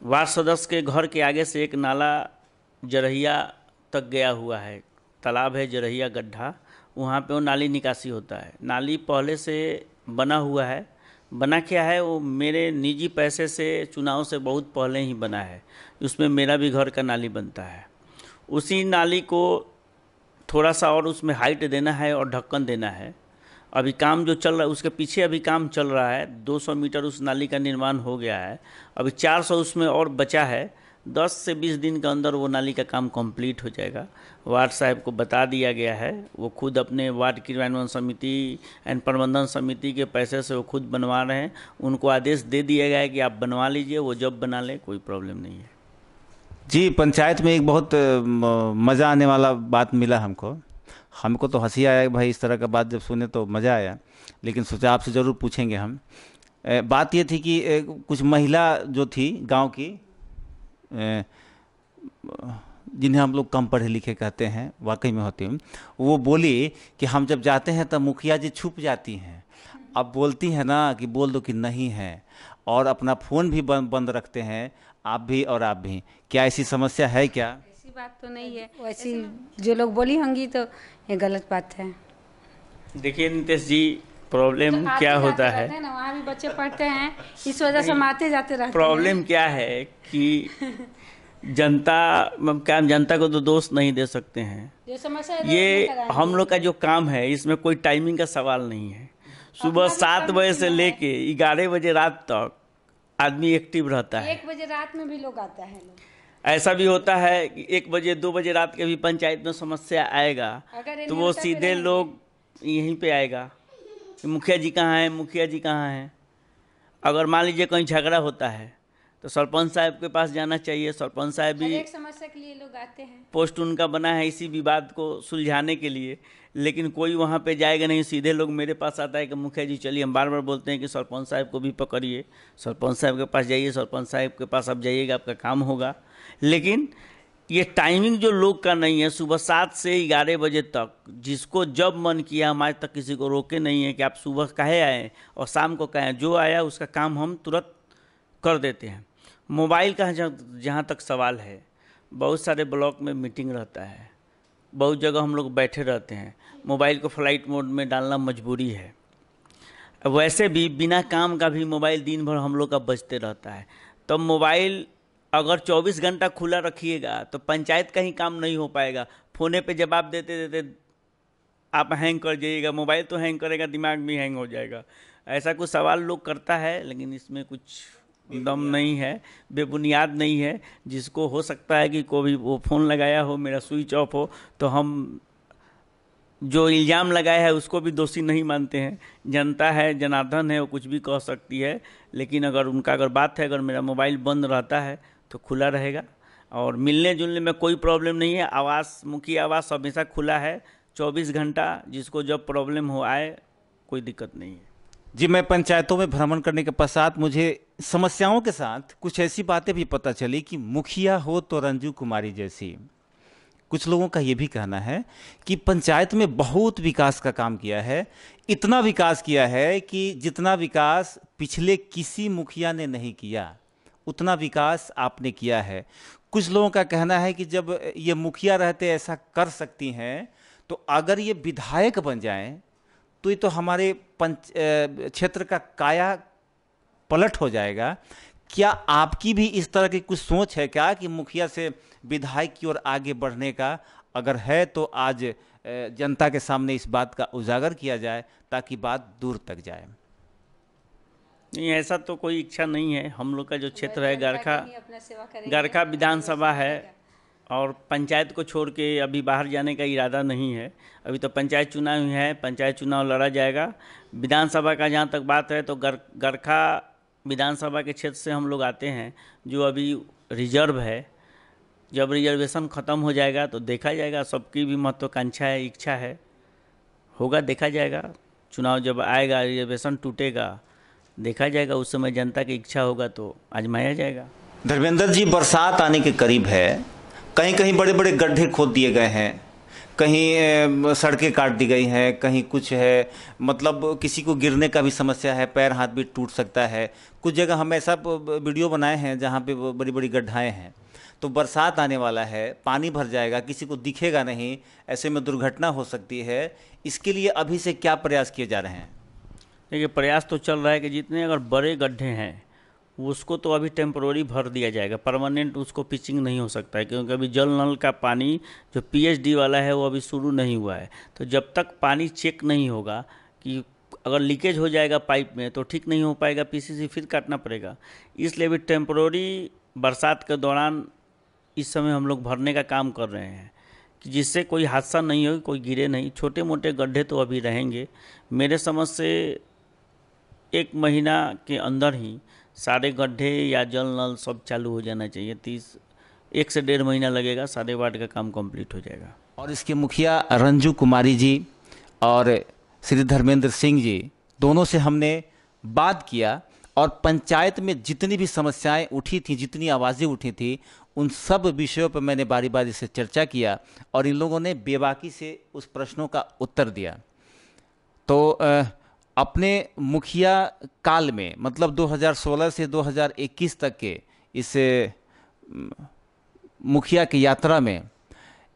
Speaker 9: वार्ड सदस्य के घर के आगे से एक नाला जरहिया तक गया हुआ है, तालाब है जरहिया गड्ढा, वहाँ पे वो नाली निकासी होता है। नाली पहले से बना हुआ है, बना क्या है वो मेरे निजी पैसे से चुनाव से बहुत पहले ही बना है, उसमें मेरा भी घर का नाली बनता है। उसी नाली को थोड़ा सा और उसमें हाइट देना है और ढक्कन देना है। अभी काम जो चल रहा है उसके पीछे अभी काम चल रहा है, 200 मीटर उस नाली का निर्माण हो गया है, अभी 400 उसमें और बचा है। 10 से 20 दिन के अंदर वो नाली का काम कंप्लीट हो जाएगा। वार्ड साहब को बता दिया गया है, वो खुद अपने वार्ड क्रियान्वयन समिति एंड प्रबंधन समिति के पैसे से वो खुद बनवा रहे हैं। उनको आदेश दे दिया गया है कि आप बनवा लीजिए, वो जब बना लें कोई प्रॉब्लम नहीं है।
Speaker 3: जी, पंचायत में एक बहुत मज़ा आने वाला बात मिला हमको तो हंसी आया भाई, इस तरह का बात जब सुने तो मज़ा आया, लेकिन सोचा आपसे ज़रूर पूछेंगे हम। बात ये थी कि कुछ महिला जो थी गांव की, जिन्हें हम लोग कम पढ़े लिखे कहते हैं, वाकई में होती हूँ, वो बोली कि हम जब जाते हैं तब मुखिया जी छुप जाती हैं। अब बोलती है ना कि बोल दो कि नहीं है, और अपना फ़ोन भी बंद रखते हैं, आप भी और आप भी। क्या ऐसी समस्या है क्या?
Speaker 13: ऐसी बात तो नहीं है, वैसी जो लोग बोली होंगी तो ये गलत बात है।
Speaker 9: देखिए नीतीश जी, प्रॉब्लम
Speaker 13: तो
Speaker 9: क्या होता है
Speaker 13: ना, वहाँ भी बच्चे पढ़ते हैं, इस वजह से हम आते जाते रहते हैं।
Speaker 9: प्रॉब्लम क्या है कि जनता को तो दोष नहीं दे सकते हैं।
Speaker 13: जो समस्या
Speaker 9: ये हम लोग का जो काम है, इसमें कोई टाइमिंग का सवाल नहीं है। सुबह 7 बजे से लेके 11 बजे रात तक आदमी एक्टिव रहता है।
Speaker 13: 1 बजे रात में भी लोग आता है।
Speaker 9: ऐसा भी होता है कि 1 बजे 2 बजे रात के भी पंचायत में समस्या आएगा तो वो सीधे लोग यहीं पे आएगा कि मुखिया जी कहाँ हैं, मुखिया जी कहाँ हैं। अगर मान लीजिए कहीं झगड़ा होता है तो सरपंच साहब के पास जाना चाहिए। सरपंच साहब भी
Speaker 13: एक समस्या के लिए लोग आते हैं,
Speaker 9: पोस्ट उनका बना है इसी विवाद को सुलझाने के लिए, लेकिन कोई वहाँ पे जाएगा नहीं। सीधे लोग मेरे पास आता है कि मुखिया जी चलिए, हम बार बार बोलते हैं कि सरपंच साहब को भी पकड़िए, सरपंच साहब के पास जाइए, सरपंच साहब के पास आप जाइएगा, आपका काम होगा। लेकिन ये टाइमिंग जो लोग का नहीं है, सुबह 7 से 11 बजे तक, जिसको जब मन किया, हम आज तक किसी को रोके नहीं है कि आप सुबह काहे आए और शाम को काहे, जो आया उसका काम हम तुरंत कर देते हैं। मोबाइल का जहाँ तक सवाल है, बहुत सारे ब्लॉक में मीटिंग रहता है, बहुत जगह हम लोग बैठे रहते हैं, मोबाइल को फ्लाइट मोड में डालना मजबूरी है। वैसे भी बिना काम का भी मोबाइल दिन भर हम लोग का बजते रहता है। तो मोबाइल अगर 24 घंटा खुला रखिएगा तो पंचायत का ही काम नहीं हो पाएगा। फ़ोने पे जवाब देते देते आप हैंग कर जाइएगा, मोबाइल तो हैंग करेगा, दिमाग भी हैंग हो जाएगा। ऐसा कुछ सवाल लोग करता है, लेकिन इसमें कुछ दम नहीं है, बेबुनियाद नहीं है। जिसको हो सकता है कि कोई वो फ़ोन लगाया हो, मेरा स्विच ऑफ हो, तो हम जो इल्ज़ाम लगाया है उसको भी दोषी नहीं मानते हैं। जनता है, जनार्दन है, वो कुछ भी कह सकती है, लेकिन अगर बात है, अगर मेरा मोबाइल बंद रहता है तो खुला रहेगा। और मिलने जुलने में कोई प्रॉब्लम नहीं है। आवास, मुखिया आवास हमेशा खुला है 24 घंटा, जिसको जब प्रॉब्लम हो आए, कोई दिक्कत नहीं है।
Speaker 3: जी, मैं पंचायतों में भ्रमण करने के पश्चात मुझे समस्याओं के साथ कुछ ऐसी बातें भी पता चली कि मुखिया हो तो रंजू कुमारी जैसी। कुछ लोगों का ये भी कहना है कि पंचायत में बहुत विकास का काम किया है, इतना विकास किया है कि जितना विकास पिछले किसी मुखिया ने नहीं किया, उतना विकास आपने किया है। कुछ लोगों का कहना है कि जब ये मुखिया रहते ऐसा कर सकती हैं, तो अगर ये विधायक बन जाएं तो ये तो हमारे क्षेत्र का काया पलट हो जाएगा। क्या आपकी भी इस तरह की कुछ सोच है क्या कि मुखिया से विधायक की ओर आगे बढ़ने का? अगर है तो आज जनता के सामने इस बात का उजागर किया जाए ताकि बात दूर तक जाए।
Speaker 9: नहीं, ऐसा तो कोई इच्छा नहीं है। हम लोग का जो क्षेत्र है गरखा विधानसभा है, और पंचायत को छोड़ के अभी बाहर जाने का इरादा नहीं है। अभी तो पंचायत चुनाव ही है, पंचायत चुनाव लड़ा जाएगा। विधानसभा का जहाँ तक बात है तो गरखा विधानसभा के क्षेत्र से हम लोग आते हैं, जो अभी रिजर्व है। जब रिजर्वेशन ख़त्म हो जाएगा तो देखा जाएगा। सबकी भी महत्वाकांक्षा है, इच्छा है, होगा, देखा जाएगा। चुनाव जब आएगा, रिजर्वेशन टूटेगा, देखा जाएगा। उस समय जनता की इच्छा होगा तो आजमाया जाएगा।
Speaker 3: धर्मेंद्र जी, बरसात आने के करीब है, कहीं कहीं बड़े बड़े गड्ढे खोद दिए गए हैं, कहीं सड़कें काट दी गई हैं, कहीं कुछ है, मतलब किसी को गिरने का भी समस्या है, पैर हाथ भी टूट सकता है। कुछ जगह हम ऐसा वीडियो बनाए हैं जहाँ पे बड़ी बड़ी गड्ढाएं हैं। तो बरसात आने वाला है, पानी भर जाएगा, किसी को दिखेगा नहीं, ऐसे में दुर्घटना हो सकती है। इसके लिए अभी से क्या प्रयास किए जा रहे हैं?
Speaker 9: देखिए, प्रयास तो चल रहा है कि जितने अगर बड़े गड्ढे हैं उसको तो अभी टेम्पररी भर दिया जाएगा, परमानेंट उसको पिचिंग नहीं हो सकता है, क्योंकि अभी जल नल का पानी जो पीएचडी वाला है वो अभी शुरू नहीं हुआ है। तो जब तक पानी चेक नहीं होगा कि अगर लीकेज हो जाएगा पाइप में तो ठीक नहीं हो पाएगा, पीसीसी फिर काटना पड़ेगा। इसलिए अभी टेम्पररी बरसात के दौरान इस समय हम लोग भरने का काम कर रहे हैं कि जिससे कोई हादसा नहीं हो, कोई गिरे नहीं। छोटे मोटे गड्ढे तो अभी रहेंगे। मेरे समझ से 1 महीना के अंदर ही सारे गड्ढे या जल नल सब चालू हो जाना चाहिए। 1 से 1.5 महीना लगेगा, सारे वार्ड का काम कंप्लीट हो जाएगा।
Speaker 3: और इसके मुखिया रंजू कुमारी जी और श्री धर्मेंद्र सिंह जी दोनों से हमने बात किया और पंचायत में जितनी भी समस्याएं उठी थी, जितनी आवाज़ें उठी थी, उन सब विषयों पर मैंने बारी बारी से चर्चा किया और इन लोगों ने बेबाकी से उस प्रश्नों का उत्तर दिया। तो अपने मुखिया काल में, मतलब 2016 से 2021 तक के इस मुखिया की यात्रा में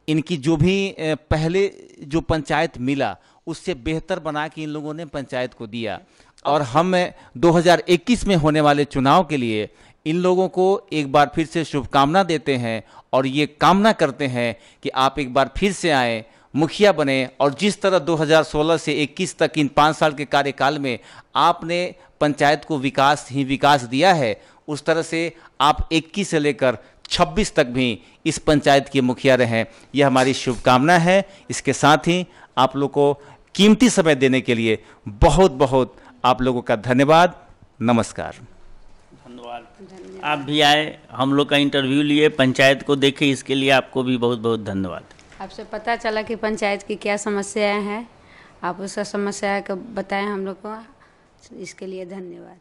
Speaker 3: इनकी जो भी पहले जो पंचायत मिला उससे बेहतर बना के इन लोगों ने पंचायत को दिया। और हम 2021 में होने वाले चुनाव के लिए इन लोगों को एक बार फिर से शुभकामना देते हैं और ये कामना करते हैं कि आप एक बार फिर से आएँ, मुखिया बने और जिस तरह 2016 से 21 तक इन 5 साल के कार्यकाल में आपने पंचायत को विकास ही विकास दिया है, उस तरह से आप 21 से लेकर 26 तक भी इस पंचायत के मुखिया रहें। यह हमारी शुभकामना है। इसके साथ ही आप लोग को कीमती समय देने के लिए बहुत बहुत आप लोगों का धन्यवाद। नमस्कार।
Speaker 9: धन्यवाद। आप भी आए, हम लोग का इंटरव्यू लिए, पंचायत को देखे, इसके लिए आपको भी बहुत बहुत धन्यवाद।
Speaker 13: आपसे पता चला कि पंचायत की क्या समस्याएं हैं, आप उसका समस्या को बताएं हम लोग को, इसके लिए धन्यवाद।